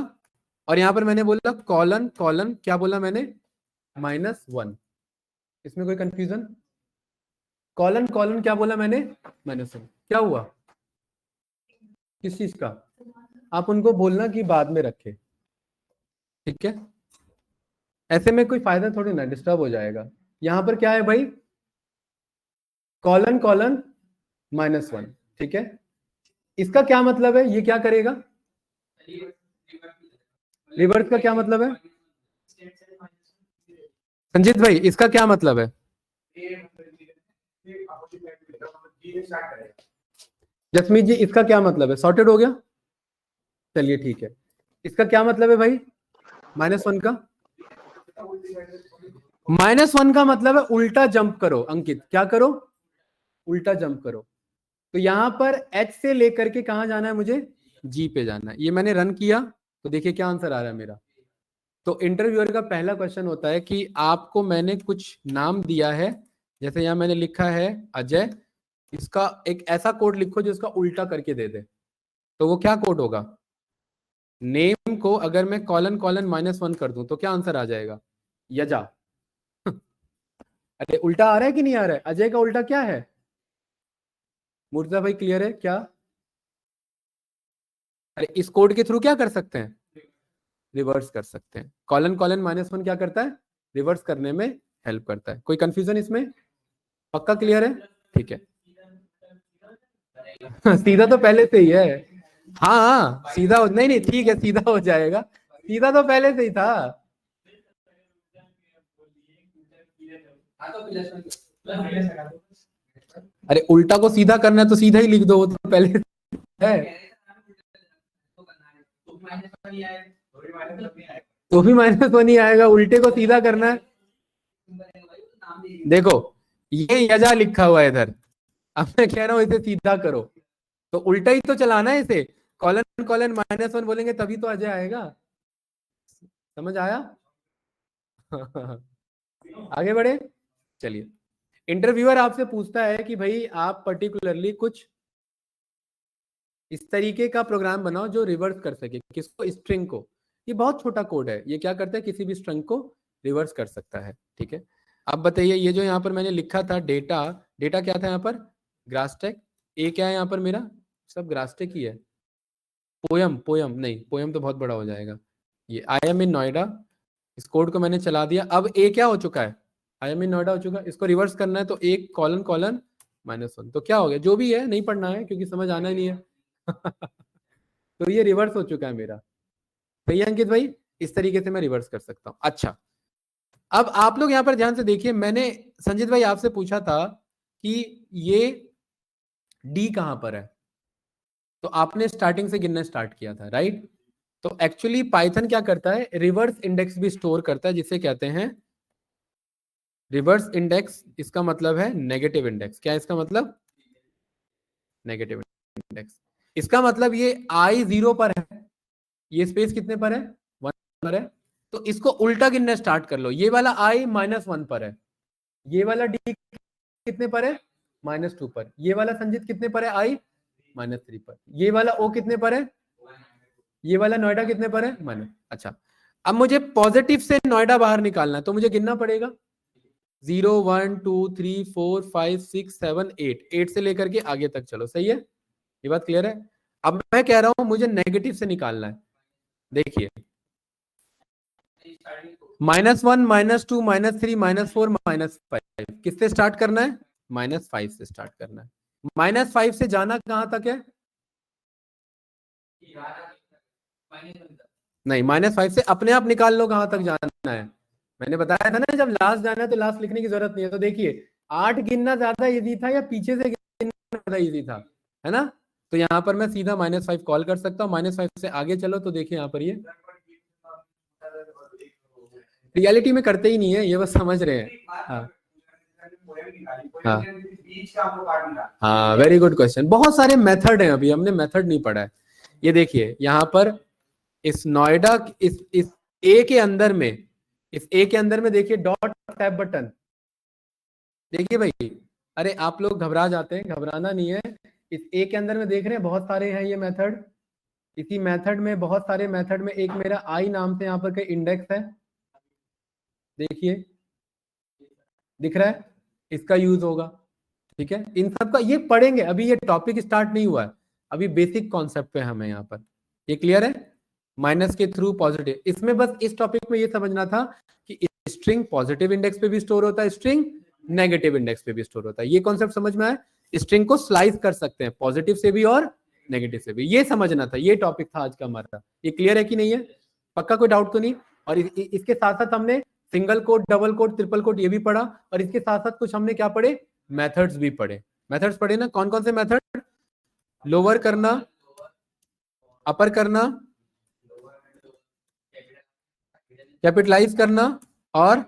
और यहां पर मैंने बोला कॉलन कॉलन, क्या बोला मैंने, -1, इसमें कोई कंफ्यूजन, कॉलन कॉलन क्या बोला मैंने, -1, क्या हुआ, किस चीज का, आप उनको बोलना कि बाद में रखे, ठीक है, ऐसे में कोई फायदा थोड़ी ना, डिस्टर्ब हो जाएगा। यहां पर क्या है भाई, कॉलन कॉलन -1, ठीक है। इसका क्या मतलब है, ये क्या करेगा, रिवर्स का क्या मतलब है, संजीत भाई इसका क्या मतलब है, जसमीत जी इसका क्या मतलब है, सॉर्टेड हो गया, चलिए ठीक है। इसका क्या मतलब है भाई, -1 का, -1 का मतलब है उल्टा जंप करो, अंकित क्या करो, उल्टा जंप करो। तो यहां पर H से लेकर के कहां जाना है मुझे, G पे जाना है। ये मैंने रन किया तो देखिए क्या आंसर आ रहा है मेरा। तो इंटरव्यूअर का पहला क्वेश्चन होता है कि आपको मैंने कुछ नाम दिया है, जैसे यहां मैंने लिखा है अजय, इसका एक ऐसा कोड लिखो जो इसका उल्टा करके दे दे, तो वो क्या कोड होगा, नेम को अगर मैं कॉलन कॉलन -1 कर दूं तो क्या आंसर आ जाएगा, यजा। अरे उल्टा आ रहा है कि नहीं आ रहा है, अजय का उल्टा क्या है, मुर्तजा भाई क्लियर है क्या, अरे इस कोड के थ्रू क्या कर सकते हैं, रिवर्स कर सकते हैं। कॉलन कॉलन -1 क्या करता है? रिवर्स करने में हेल्प करता है। कोई कंफ्यूजन इसमें? पक्का क्लियर है? ठीक है। सीधा तो पहले से ही है। हाँ सीधा नहीं नहीं ठीक है, सीधा हो जाएगा। सीधा तो पहले से ही था। अरे उल्टा को सीधा करना है तो सीधा ही लिख दो, वो तो पहले है। तो भी -1 ही आएगा। उल्टे को सीधा करना है। देखो ये यजा लिखा हुआ है इधर, अब मैं कह रहा हूं इसे सीधा करो, तो उल्टा ही तो चलाना है इसे। कॉलन कॉलन -1 बोलेंगे तभी तो अजय आएगा। समझ आया? आगे बढ़े। चलिए, इंटरव्यूअर आपसे पूछता है कि भाई आप पर्टिकुलरली कुछ इस तरीके का प्रोग्राम बनाओ जो रिवर्स कर सके किसको? स्ट्रिंग को। ये बहुत छोटा कोड है, ये क्या करता है? किसी भी स्ट्रिंग को रिवर्स कर सकता है। ठीक है, अब बताइए ये जो यहाँ पर मैंने लिखा था डेटा, डेटा क्या था यहाँ पर? ग्रास्टेक। ए क्या है यहाँ पर मेरा? सब ग्रास्टेक ही है। पोयम, पोयम नहीं, पोयम तो बहुत बड़ा हो जाएगा। ये आई एम इन नोएडा, इस कोड को मैंने चला दिया। अब ए क्या हो चुका है? आई एम इन नोएडा हो चुका है। इसको रिवर्स करना है तो एक कॉलन कॉलन -1, तो क्या हो गया? जो भी है नहीं पढ़ना है क्योंकि समझ आना ही नहीं है। तो ये रिवर्स हो चुका है मेरा। सही है अंकित भाई? इस तरीके से मैं रिवर्स कर सकता हूं। अच्छा, अब आप लोग यहां पर ध्यान से देखिए, मैंने संजीत भाई आपसे पूछा था कि ये डी कहां पर है, तो आपने स्टार्टिंग से गिनना स्टार्ट किया था, राइट? तो एक्चुअली पाइथन क्या करता है? रिवर्स इंडेक्स भी स्टोर करता है, जिसे कहते हैं रिवर्स इंडेक्स। इसका मतलब है नेगेटिव इंडेक्स। क्या है इसका मतलब? Negative index. इसका मतलब ये आई 0 पर है, ये स्पेस कितने पर है? 1 पर है। तो इसको उल्टा गिनना स्टार्ट कर लो। ये वाला आई -1 पर है, ये वाला डी कितने पर है? -2 पर। ये वाला संजीत कितने पर है? आई -3 पर। ये वाला ओ कितने पर है? ये वाला नोएडा कितने पर है? अच्छा, अब मुझे पॉजिटिव से नोएडा बाहर निकालना है तो मुझे गिनना पड़ेगा 0 1 2 3 4 5 6 7 8, 8 से लेकर के आगे तक चलो। सही है? ये बात क्लियर है? अब मैं कह रहा हूं मुझे नेगेटिव से निकालना है। देखिए -1 -2 -3 -4 -5, किससे स्टार्ट करना है? -5 से स्टार्ट करना है। -5 से जाना कहां तक है? नहीं, -5 से अपने आप निकाल लो कहां तक जाना है। मैंने बताया था ना, जब लास्ट जाना है तो लास्ट लिखने की जरूरत नहीं है। तो देखिए 8 गिनना ज्यादा इजी था या पीछे से गिनना ज्यादा इजी था, है ना? तो यहाँ पर मैं सीधा -5 कॉल कर सकता हूँ। -5 से आगे चलो तो देखिए यहाँ पर ये रियलिटी में करते ही नहीं है, ये बस समझ रहे हैं। हाँ हाँ, वेरी गुड क्वेश्चन। बहुत सारे मेथड हैं, अभी हमने मेथड नहीं पढ़ा है। ये देखिए यहाँ पर इस नोएडा, इस ए के अंदर में, इस ए के अंदर में देखिए डॉट टैब बटन। देखिए भाई, अरे आप लोग घबरा जाते हैं, घबराना नहीं है। इस ए के अंदर में देख रहे हैं बहुत सारे हैं ये मेथड। इसी मेथड में, बहुत सारे मेथड में एक मेरा आई नाम से यहाँ पर का इंडेक्स है, देखिए दिख रहा है, इसका यूज होगा। ठीक है, इन सब का ये पढ़ेंगे, अभी ये टॉपिक स्टार्ट नहीं हुआ है, अभी बेसिक कॉन्सेप्ट पे हमें यहाँ पर। ये क्लियर है? माइनस के थ्रू पॉजिटिव, इसमें बस इस टॉपिक में ये समझना था कि स्ट्रिंग पॉजिटिव इंडेक्स पे भी स्टोर होता है, स्ट्रिंग नेगेटिव इंडेक्स पे भी स्टोर होता है। ये कॉन्सेप्ट समझ में आया? स्ट्रिंग को स्लाइस कर सकते हैं पॉजिटिव से भी और नेगेटिव से भी, ये समझना था। ये टॉपिक था आज का हमारा। ये क्लियर है कि नहीं है? पक्का, कोई डाउट तो नहीं? और इसके साथ साथ हमने single quote, double quote, triple quote ये भी पढ़ा, और इसके साथ साथ कुछ हमने क्या पढ़े? मेथड्स भी पढ़े। मेथड्स पढ़े ना? कौन कौन से मेथड? लोअर करना, अपर करना, कैपिटलाइज करना, और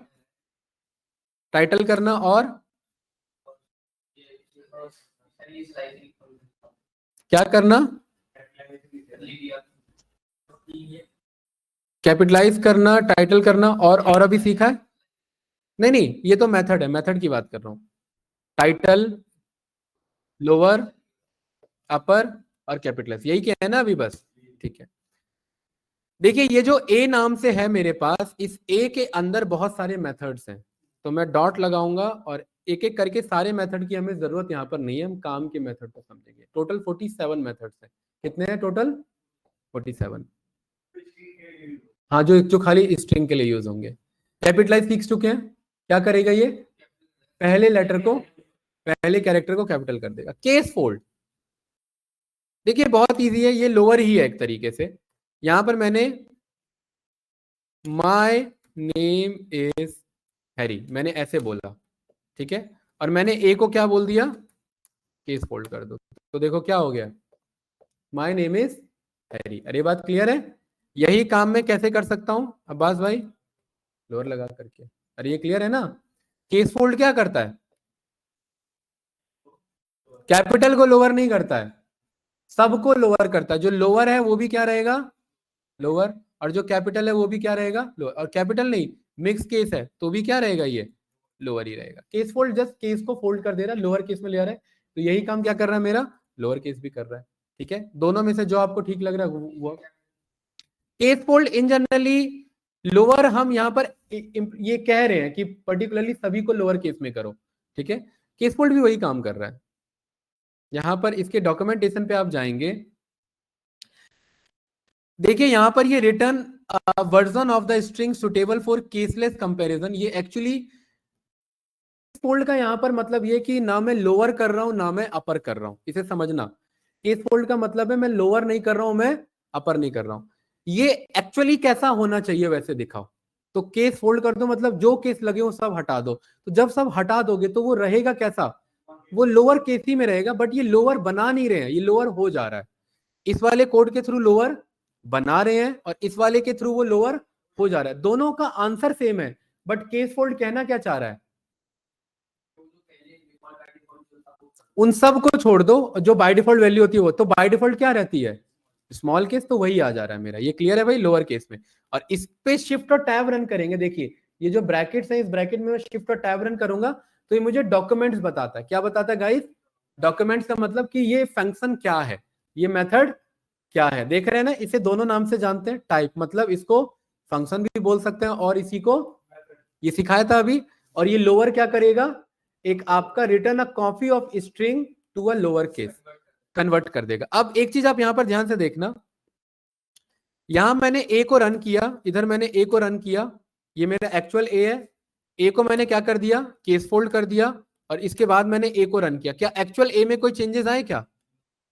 टाइटल करना, और क्या करना? कैपिटलाइज करना, टाइटल करना, और अभी सीखा है? नहीं नहीं, ये तो मेथड है, मेथड की बात कर रहा हूं। टाइटल, लोअर, अपर और कैपिटलाइज, यही क्या है ना अभी बस। ठीक है, देखिए ये जो ए नाम से है मेरे पास, इस ए के अंदर बहुत सारे मेथड्स हैं, तो मैं डॉट लगाऊंगा और एक एक करके, सारे मेथड की हमें जरूरत यहाँ पर नहीं है, हम काम के मेथड को समझेंगे। टोटल 47 मेथड्स हैं। कितने हैं टोटल? 47। हाँ, जो जो खाली स्ट्रिंग के लिए यूज होंगे। कैपिटलाइज सीख चुके हैं, क्या करेगा ये, पहले लेटर को, पहले कैरेक्टर को कैपिटल कर देगा। केस फोल्ड देखिए बहुत इजी है, ये लोअर ही है एक तरीके से। यहां पर मैंने माय नेम इज हैरी मैंने ऐसे बोला, ठीक है, और मैंने ए को क्या बोल दिया, केस फोल्ड कर दो, तो देखो क्या हो गया, माय नेम इज हैरी। अरे बात क्लियर है? यही काम मैं कैसे कर सकता हूं अब्बास भाई, लोअर लगा करके। अरे ये क्लियर है ना? केस फोल्ड क्या करता है, कैपिटल को लोअर नहीं करता है, सबको लोअर करता है। जो लोअर है वो भी क्या रहेगा, लोअर, और जो कैपिटल है वो भी क्या रहेगा, लोअर। और कैपिटल नहीं, मिक्स केस है तो भी क्या रहेगा, ये लोअर ही रहेगा। केस फोल्ड जस्ट केस को फोल्ड कर दे रहा है, लोअर केस में ले आ रहा है, तो यही काम क्या कर रहा है मेरा, लोअर केस भी कर रहा है। ठीक है, दोनों में से जो आपको ठीक लग रहा है वो। Case fold in generally lower, हम यहाँ पर ये कह रहे हैं कि पर्टिकुलरली सभी को लोअर केस में करो, ठीक है। केस फोल्ड भी वही काम कर रहा है। यहां पर इसके डॉक्यूमेंटेशन पे आप जाएंगे, देखिए यहां पर ये return version of the string suitable for caseless comparison. ये एक्चुअली फोल्ड का यहां पर मतलब ये कि ना मैं लोअर कर रहा हूं ना मैं अपर कर रहा हूं, इसे समझना। केस फोल्ड का मतलब है मैं लोअर नहीं कर रहा हूं, मैं अपर नहीं कर रहा हूं। ये एक्चुअली कैसा होना चाहिए वैसे दिखाओ, तो केस फोल्ड कर दो मतलब जो केस लगे वो सब हटा दो। तो जब सब हटा दोगे तो वो रहेगा कैसा, वो लोअर केस ही में रहेगा, बट ये लोअर बना नहीं रहे हैं, ये लोअर हो जा रहा है। इस वाले कोड के थ्रू लोअर बना रहे हैं और इस वाले के थ्रू वो लोअर हो जा रहा है। दोनों का आंसर सेम है, बट केस फोल्ड कहना क्या चाह रहा है, उन सब को छोड़ दो, जो बाय डिफॉल्ट वैल्यू होती है वो तो बाय डिफॉल्ट क्या रहती है, स्मॉल केस, तो वही आ जा रहा है मेरा। ये क्लियर है भाई, लोअर केस में। और इस पे शिफ्ट और टैब रन करेंगे, देखिए ये जो ब्रैकेट्स है, इस ब्रैकेट में मैं शिफ्ट और टैब रन करूंगा तो ये मुझे डॉक्यूमेंट्स बताता है। क्या बताता है गाइस, डॉक्यूमेंट्स का मतलब कि ये फंक्शन क्या है, ये मेथड क्या है। देख रहे हैं ना, इसे दोनों नाम से जानते हैं, टाइप मतलब इसको फंक्शन भी बोल सकते हैं और इसी को ये सिखाया था अभी। और ये लोअर क्या करेगा, एक आपका return a copy of string to a lower case, convert कर देगा। अब एक चीज आप यहां पर ध्यान से देखना, यहां मैंने ए को रन किया, इधर मैंने ए को रन किया, ये मेरा एक्चुअल ए है। ए को मैंने क्या कर दिया, केस फोल्ड कर दिया, और इसके बाद मैंने ए को रन किया। क्या एक्चुअल ए में कोई चेंजेस आए, क्या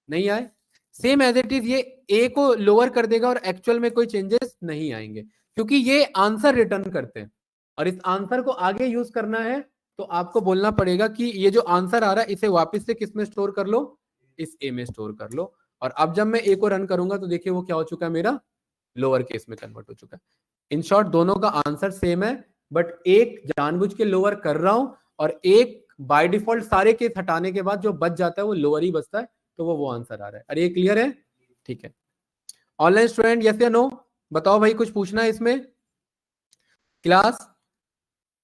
नहीं आए? सेम एज इट इज ये ए को लोअर कर देगा और एक्चुअल में कोई चेंजेस नहीं आएंगे, क्योंकि ये आंसर रिटर्न करते हैं और इस आंसर को आगे यूज करना है तो आपको बोलना पड़ेगा कि ये जो आंसर आ रहा है इसे वापस से किस में स्टोर कर लो, इस ए में स्टोर कर लो। और अब जब मैं ए को रन करूंगा तो देखिए वो क्या हो चुका है, मेरा लोअर केस में कन्वर्ट हो चुका है। इन शॉर्ट दोनों का आंसर सेम है, बट एक जानबूझ के लोअर कर रहा हूं और एक बाय डिफॉल्ट सारे केस हटाने के बाद जो बच जाता है वो लोअर ही बचता है, तो वो आंसर आ रहा है। अरे ये क्लियर है? ठीक है। ऑनलाइन स्टूडेंट यस या नो बताओ भाई, कुछ पूछना है इसमें? Class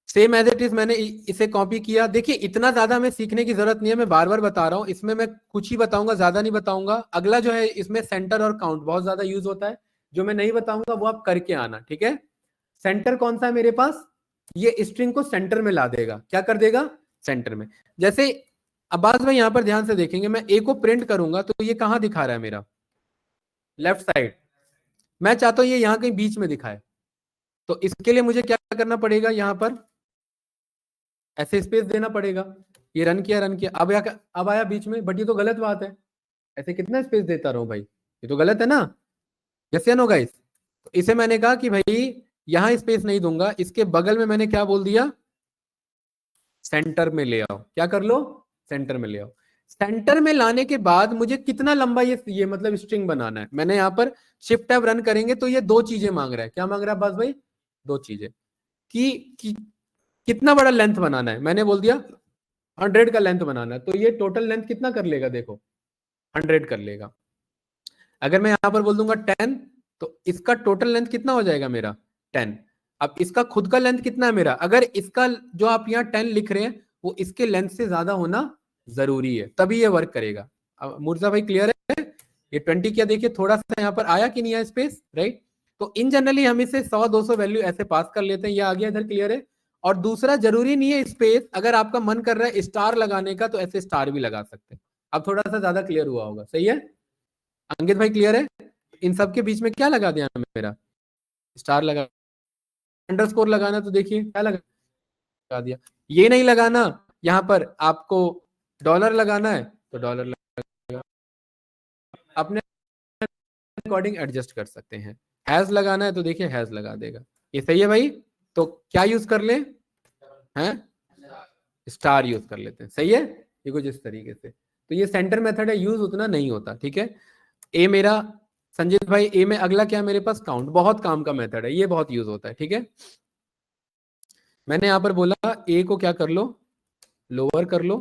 same as it is मैंने इसे कॉपी किया। देखिए इतना ज्यादा मैं सीखने की जरूरत नहीं है, मैं बार बार बता रहा हूं, इसमें मैं कुछ ही बताऊंगा, ज्यादा नहीं बताऊंगा। अगला जो है इसमें सेंटर और काउंट बहुत ज्यादा यूज होता है, जो मैं नहीं बताऊंगा वो आप करके आना, ठीक है। सेंटर कौन सा है मेरे पास, ये स्ट्रिंग को सेंटर में ला देगा, क्या कर देगा, सेंटर में। जैसे अब बात में यहां पर ध्यान से देखेंगे, मैं ए को प्रिंट करूंगा तो ये कहां दिखा रहा है मेरा, लेफ्ट साइड। मैं चाहता हूं ये यहां कहीं बीच में दिखाए, तो इसके लिए मुझे क्या करना पड़ेगा, यहां पर ऐसे स्पेस देना पड़ेगा। ये रन किया रन किया, अब आया बीच में, बट ये तो गलत बात है, ऐसे कितना स्पेस देता रहूं भाई, ये तो गलत है ना। यस या नो गाइस? तो इसे मैंने कहा कि भाई यहां स्पेस नहीं दूंगा, इसके बगल में मैंने क्या बोल दिया, सेंटर में ले आओ। क्या कर लो, सेंटर में ले आओ। सेंटर में लाने के बाद मुझे कितना लंबा ये मतलब स्ट्रिंग बनाना है, मैंने यहां पर शिफ्ट टैब रन करेंगे तो ये दो चीजें मांग रहा है। क्या मांग रहा है बस भाई, दो चीजें कि कितना बड़ा लेंथ बनाना है। मैंने बोल दिया 100 का लेंथ बनाना है, तो ये टोटल लेंथ कितना कर लेगा, देखो 100 कर लेगा। अगर मैं यहां पर बोल दूंगा 10, तो इसका टोटल लेंथ कितना हो जाएगा मेरा, 10। अब इसका खुद का लेंथ कितना है मेरा, अगर इसका जो आप यहाँ 10 लिख रहे हैं वो इसके लेंथ से ज्यादा होना जरूरी है, तभी ये वर्क करेगा। अब मुर्जा भाई क्लियर है? ये 20 क्या, देखिए थोड़ा सा यहाँ पर आया कि नहीं आया स्पेस, राइट। तो इन जनरली हम इसे 100-200 वैल्यू ऐसे पास कर लेते हैं, ये आ गया इधर, क्लियर है। और दूसरा जरूरी नहीं है स्पेस, अगर आपका मन कर रहा है स्टार लगाने का तो ऐसे स्टार भी लगा सकते हैं। अब थोड़ा सा ज्यादा क्लियर हुआ होगा, सही है अंकित भाई, क्लियर है? इन सब के बीच में क्या लगा दिया मेरा, स्टार लगा, अंडरस्कोर लगाना तो देखिए क्या लगा दिया। ये नहीं लगाना, यहाँ पर आपको डॉलर लगाना है तो डॉलर लगा, अपने अकॉर्डिंग एडजस्ट कर सकते हैं। हैज लगाना है तो देखिए हैज लगा देगा। ये सही है भाई। तो क्या यूज कर ले हैं, स्टार यूज कर लेते हैं। सही है, ये कुछ इस तरीके से। तो ये सेंटर मेथड है, यूज उतना नहीं होता। ठीक है, ए मेरा संजीत भाई, ए में अगला क्या मेरे पास, काउंट। बहुत काम का मेथड है ये, बहुत यूज होता है। ठीक है, मैंने यहां पर बोला ए को क्या कर लो, लोअर कर लो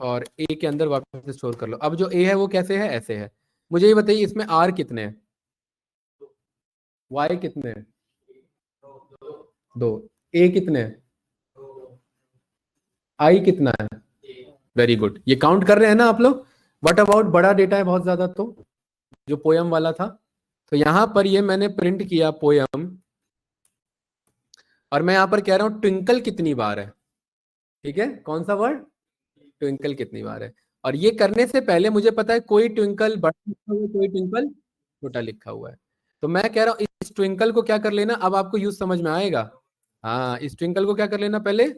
और ए के अंदर वापस स्टोर कर लो। अब जो ए है वो कैसे है, ऐसे है। मुझे ये बताइए इसमें आर कितने हैं, वाई कितने हैं, 2, ए कितने हैं, आई कितना है, वेरी गुड। ये काउंट कर रहे हैं ना आप लोग। व्हाट अबाउट बड़ा डेटा है बहुत ज्यादा, तो जो पोयम वाला था, तो यहां पर ये मैंने प्रिंट किया पोयम, और मैं यहां पर कह रहा हूं ट्विंकल कितनी बार है। ठीक है, कौन सा वर्ड, ट्विंकल कितनी बार है। और ये करने से पहले मुझे पता है कोई ट्विंकल बड़ा लिखा हुआ है, कोई ट्विंकल छोटा लिखा हुआ है। तो मैं कह रहा हूं इस ट्विंकल को क्या कर लेना, अब आपको यूज समझ में आएगा। हाँ, इस ट्विंकल को क्या कर लेना, पहले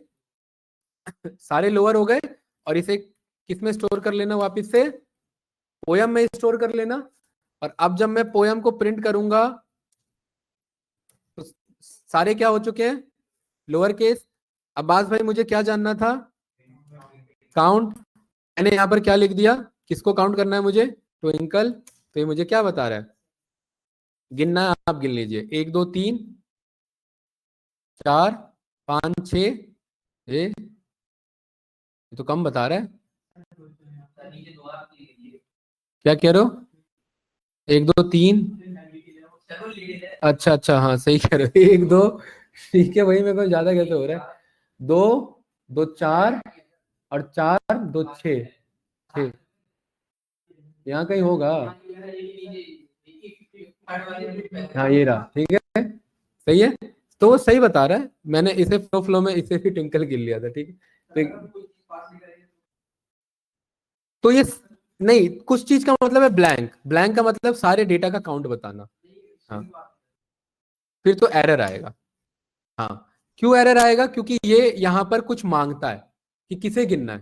सारे लोअर हो गए, और इसे किस में स्टोर कर लेना, वापस से पोयम में स्टोर कर लेना। और अब जब मैं पोयम को प्रिंट करूंगा तो सारे क्या हो चुके हैं, लोअर केस। अब्बास भाई मुझे क्या जानना था, काउंट। मैंने यहां पर क्या लिख दिया, किसको काउंट करना है मुझे, ट्विंकल। तो ये मुझे क्या बता रहा है, गिनना है, आप गिन लीजिए, 1 2 3 4 5 6, ये तो कम बता रहा है। क्या कह रहे हो, 1 2 3, अच्छा अच्छा, हाँ सही कह रहे हो, 1 2, ठीक है वही, मेरे को ज्यादा कैसे हो रहा है, 2 2 4 और 4 2 6, यहाँ कहीं होगा। हाँ ये रहा, ठीक है सही है। तो वो सही बता रहा है, मैंने इसे फ्लो में इसे भी ट्विंकल गिन लिया था। ठीक है, तो ये नहीं, कुछ चीज का मतलब है ब्लैंक, ब्लैंक का मतलब सारे डेटा का काउंट बताना। हाँ, फिर तो एरर आएगा। हाँ, क्यों एरर आएगा, क्योंकि ये यहाँ पर कुछ मांगता है कि किसे गिनना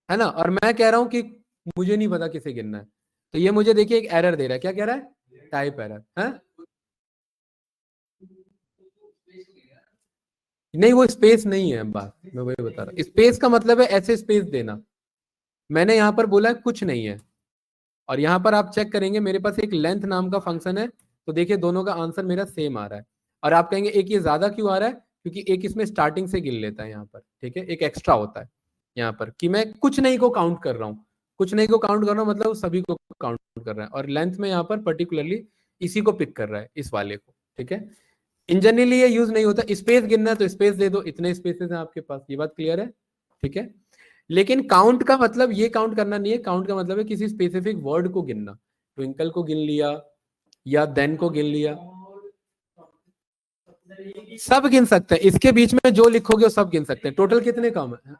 है ना, और मैं कह रहा हूं कि मुझे नहीं पता किसे गिनना है। तो ये मुझे देखिए एक एरर दे रहा है, क्या कह रहा है, टाइप एरर है। नहीं वो स्पेस नहीं है, बात मैं वही बता रहा हूँ, स्पेस का मतलब है ऐसे स्पेस देना। मैंने यहाँ पर बोला कुछ नहीं है, और यहाँ पर आप चेक करेंगे मेरे पास एक लेंथ नाम का फंक्शन है। तो देखिए दोनों का आंसर मेरा सेम आ रहा है। और आप कहेंगे एक ये ज्यादा क्यों आ रहा है, क्योंकि एक इसमें स्टार्टिंग से गिन लेता है यहाँ पर। ठीक है, एक एक्स्ट्रा होता है यहाँ पर कि मैं कुछ नहीं को काउंट कर रहा हूँ, कुछ नहीं को काउंट कर रहा हूँ मतलब सभी को काउंट कर रहा है, और लेंथ में यहाँ पर पर्टिकुलरली इसी को पिक कर रहा है, इस वाले को। ठीक है, इन जनरली ये यूज नहीं होता। स्पेस गिनना है तो स्पेस दे दो, इतने स्पेसेस हैं आपके पास, ये बात क्लियर है। ठीक है, लेकिन काउंट का मतलब ये काउंट करना नहीं है, काउंट का मतलब है किसी स्पेसिफिक वर्ड को गिनना। ट्विंकल को गिन लिया या देन को गिन लिया, सब गिन सकते हैं, इसके बीच में जो लिखोगे वो सब गिन सकते हैं। टोटल कितने काम है,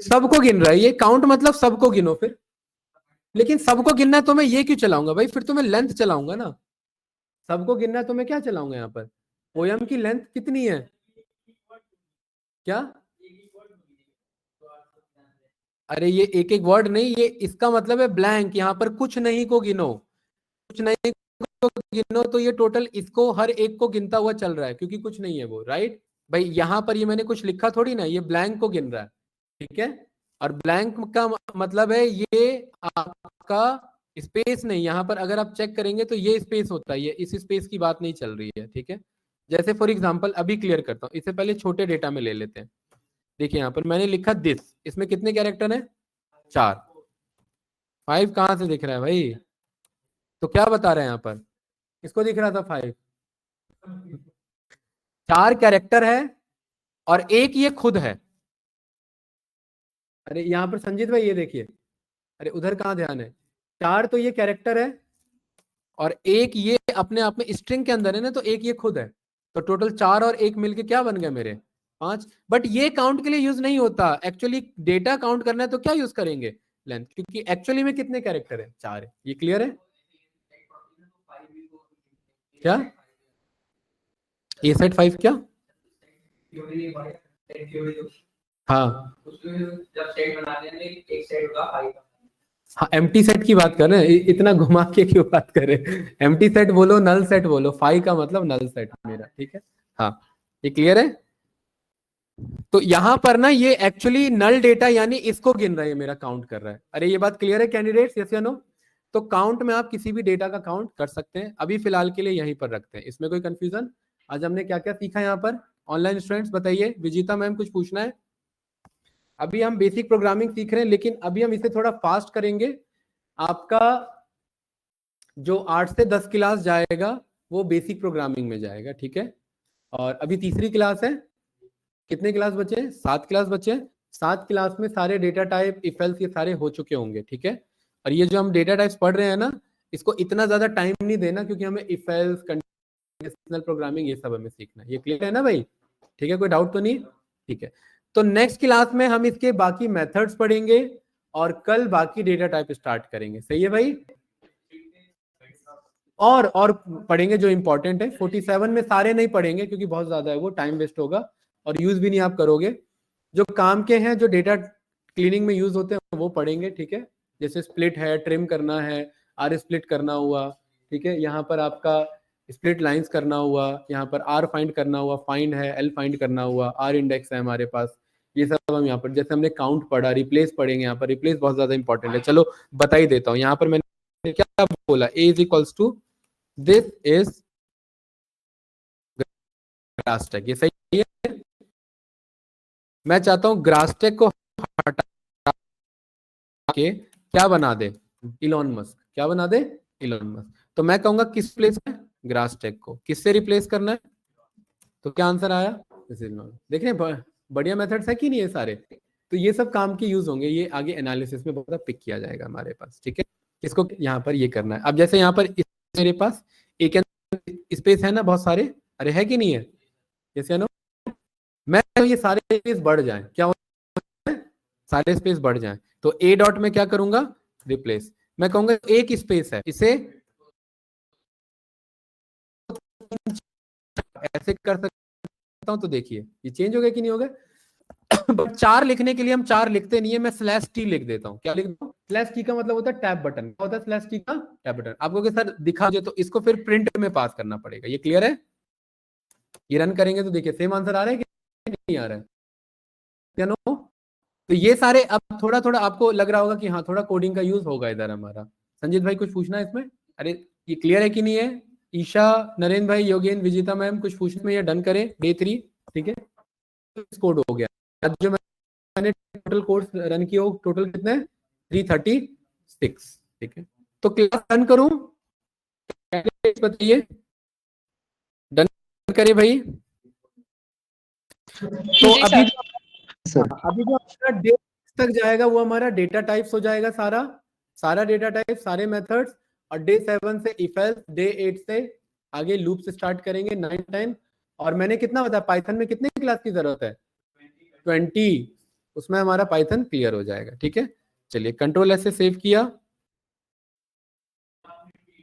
सबको गिन रहा है ये, काउंट मतलब सबको गिनो फिर। लेकिन सबको गिनना है तो मैं ये क्यों चलाऊंगा भाई, फिर तो मैं लेंथ चलाऊंगा ना। सबको गिनना है तो मैं क्या चलाऊंगा यहाँ पर, पोयम की लेंथ कितनी है, क्या, अरे ये एक एक वर्ड नहीं, ये इसका मतलब है ब्लैंक, यहाँ पर कुछ नहीं को गिनो, कुछ नहीं को गिनो, तो ये टोटल इसको हर एक को गिनता हुआ चल रहा है, क्योंकि कुछ नहीं है वो, राइट भाई। यहाँ पर ये मैंने कुछ लिखा थोड़ी ना, ये ब्लैंक को गिन रहा है। ठीक है, और ब्लैंक का मतलब है ये आपका स्पेस नहीं, यहाँ पर अगर आप चेक करेंगे तो ये स्पेस होता है, ये इस स्पेस की बात नहीं चल रही है। ठीक है, जैसे फॉर एग्जांपल अभी क्लियर करता हूँ, इससे पहले छोटे डेटा में ले लेते हैं। देखिए यहाँ पर मैंने लिखा दिस, इसमें कितने कैरेक्टर है, 4, 5 कहाँ से दिख रहा है भाई, तो क्या बता रहे हैं यहाँ पर, इसको दिख रहा था 5, 4 कैरेक्टर है और एक ये खुद है। अरे यहाँ पर संजीत भाई ये देखिए, अरे उधर कहाँ ध्यान है, 4 तो ये कैरेक्टर है और एक ये अपने आप में स्ट्रिंग के अंदर है ना, तो एक ये खुद है। तो टोटल 4 और 1 मिलके क्या बन गया मेरे, 5। बट ये काउंट के लिए यूज नहीं होता, एक्चुअली डेटा काउंट करना है तो क्या यूज करेंगे, लेंथ, क्योंकि एक्चुअली में कितने कैरेक्टर है, 4 है। ये क्लियर है क्या? ए सेट 5 क्या? हाँ हाँ, एम्प्टी सेट की बात कर रहे हैं, इतना घुमा के क्यों बात कर रहे हैं? एम्प्टी सेट बोलो, नल सेट बोलो, फाइव का मतलब नल सेट मेरा, ठीक है। हाँ, ये क्लियर है। तो यहां पर ना ये एक्चुअली नल डेटा यानी इसको गिन रहा है, मेरा काउंट कर रहा है। अरे ये बात क्लियर है कैंडिडेट्स, यस या नो? तो काउंट में आप किसी भी डेटा का काउंट कर सकते हैं। अभी फिलहाल के लिए यहीं पर रखते हैं, इसमें कोई कंफ्यूजन? आज हमने क्या क्या सीखा यहाँ पर? ऑनलाइन स्टूडेंट्स बताइए, विजिता मैम कुछ पूछना है? अभी हम बेसिक प्रोग्रामिंग सीख रहे हैं, लेकिन अभी हम इसे थोड़ा फास्ट करेंगे। आपका जो 8 से 10 क्लास जाएगा वो बेसिक प्रोग्रामिंग में जाएगा, ठीक है। और अभी तीसरी क्लास है, कितने क्लास बचे? 7 क्लास बचे। 7 क्लास में सारे डेटा टाइप, इफ एल्स, ये सारे हो चुके होंगे, ठीक है। और ये जो हम डेटा टाइप्स पढ़ रहे हैं ना, इसको इतना ज्यादा टाइम नहीं देना, क्योंकि हमें इफ एल्स, कंडीशनल प्रोग्रामिंग, ये सब हमें सीखना है। ये क्लियर है ना भाई? ठीक है, कोई डाउट तो नहीं? ठीक है, तो नेक्स्ट क्लास में हम इसके बाकी मेथड्स पढ़ेंगे और कल बाकी डेटा टाइप स्टार्ट करेंगे। सही है भाई? और पढ़ेंगे जो इंपॉर्टेंट है। 47 में सारे नहीं पढ़ेंगे क्योंकि बहुत ज्यादा है, वो टाइम वेस्ट होगा और यूज भी नहीं आप करोगे। जो काम के हैं, जो डेटा क्लीनिंग में यूज होते हैं, वो पढ़ेंगे, ठीक है। जैसे स्प्लिट है, ट्रिम करना है, आर स्प्लिट करना हुआ, ठीक है। यहाँ पर आपका स्प्लिट लाइंस करना हुआ, यहाँ पर आर फाइंड करना हुआ, फाइंड है, एल फाइंड करना हुआ, आर इंडेक्स है हमारे पास, ये सब हम यहाँ पर, जैसे हमने काउंट पढ़ा, रिप्लेस पढ़ेंगे। यहाँ पर रिप्लेस बहुत ज्यादा इंपॉर्टेंट है। चलो बता ही देता हूँ। यहाँ पर मैंने क्या बोला, A is equals to this is grass tag, ये सही है। मैं चाहता हूं ग्रास टैग को हटा के क्या बना दे, इलॉन मस्क। क्या बना दे? Elon Musk. तो मैं कहूंगा किस प्लेस में? ग्रास टैग को किससे रिप्लेस करना है? तो क्या आंसर आया? देख रहे हैं, बढ़िया मेथड्स है कि नहीं ये सारे? तो ये सब काम के यूज होंगे, ये आगे एनालिसिस में बहुत पिक किया जाएगा हमारे पास, ठीक है। इसको यहाँ पर ये करना है। अब जैसे यहाँ पर मेरे पास एक स्पेस है ना, बहुत सारे, अरे है कि नहीं है? जैसे नो, मैं ये सारे स्पेस बढ़ जाएं, क्या होता है? सारे स्पेस बढ़ जाएं, तो ए डॉट में क्या करूंगा? रिप्लेस। मैं कहूंगा एक स्पेस है, इसे ऐसे कर सकता हूं, तो देखिए ये चेंज हो गया कि नहीं हो गया? बट 4 लिखने के लिए हम 4 लिखते नहीं है, मैं स्लैश टी लिख देता हूं। क्या लिख दूं? स्लैश टी का मतलब होता है टैब बटन। क्या होता है स्लैश टी का? Tab button. आपको कि सर दिखा दे, तो इसको फिर प्रिंट में पास करना पड़ेगा। ये क्लियर है? ये रन करेंगे तो देखिए सेम आंसर आ रहा है कि नहीं आ रहा है? क्या नो? तो ये सारे अब थोड़ा थोड़ा आपको लग रहा होगा कि हाँ थोड़ा कोडिंग का यूज होगा इधर हमारा। संजीत भाई कुछ पूछना है इसमें? अरे ये क्लियर है कि नहीं है? ईशा, नरेंद्र भाई, योगेन, विजिता मैम कुछ पूछने में, ये डन करें डे 3, ठीक है। कोड हो गया। आज जो मैंने टोटल कोर्स रन किया, टोटल कितने? 336, ठीक है। तो क्लास रन करूं? बताइए, डन करे भाई। तो अभी जो हमारा डे तक जाएगा वो हमारा डेटा टाइप्स हो जाएगा, सारा डेटा टाइप, सारे मेथड्स। और डे 7 से इफ एल्स, डे 8 से आगे लूप से स्टार्ट करेंगे 9 टाइम। और मैंने कितना बताया, पाइथन में कितने क्लास की जरूरत है? 20। उसमें हमारा पाइथन क्लियर हो जाएगा, ठीक है। चलिए कंट्रोल एस से सेव किया।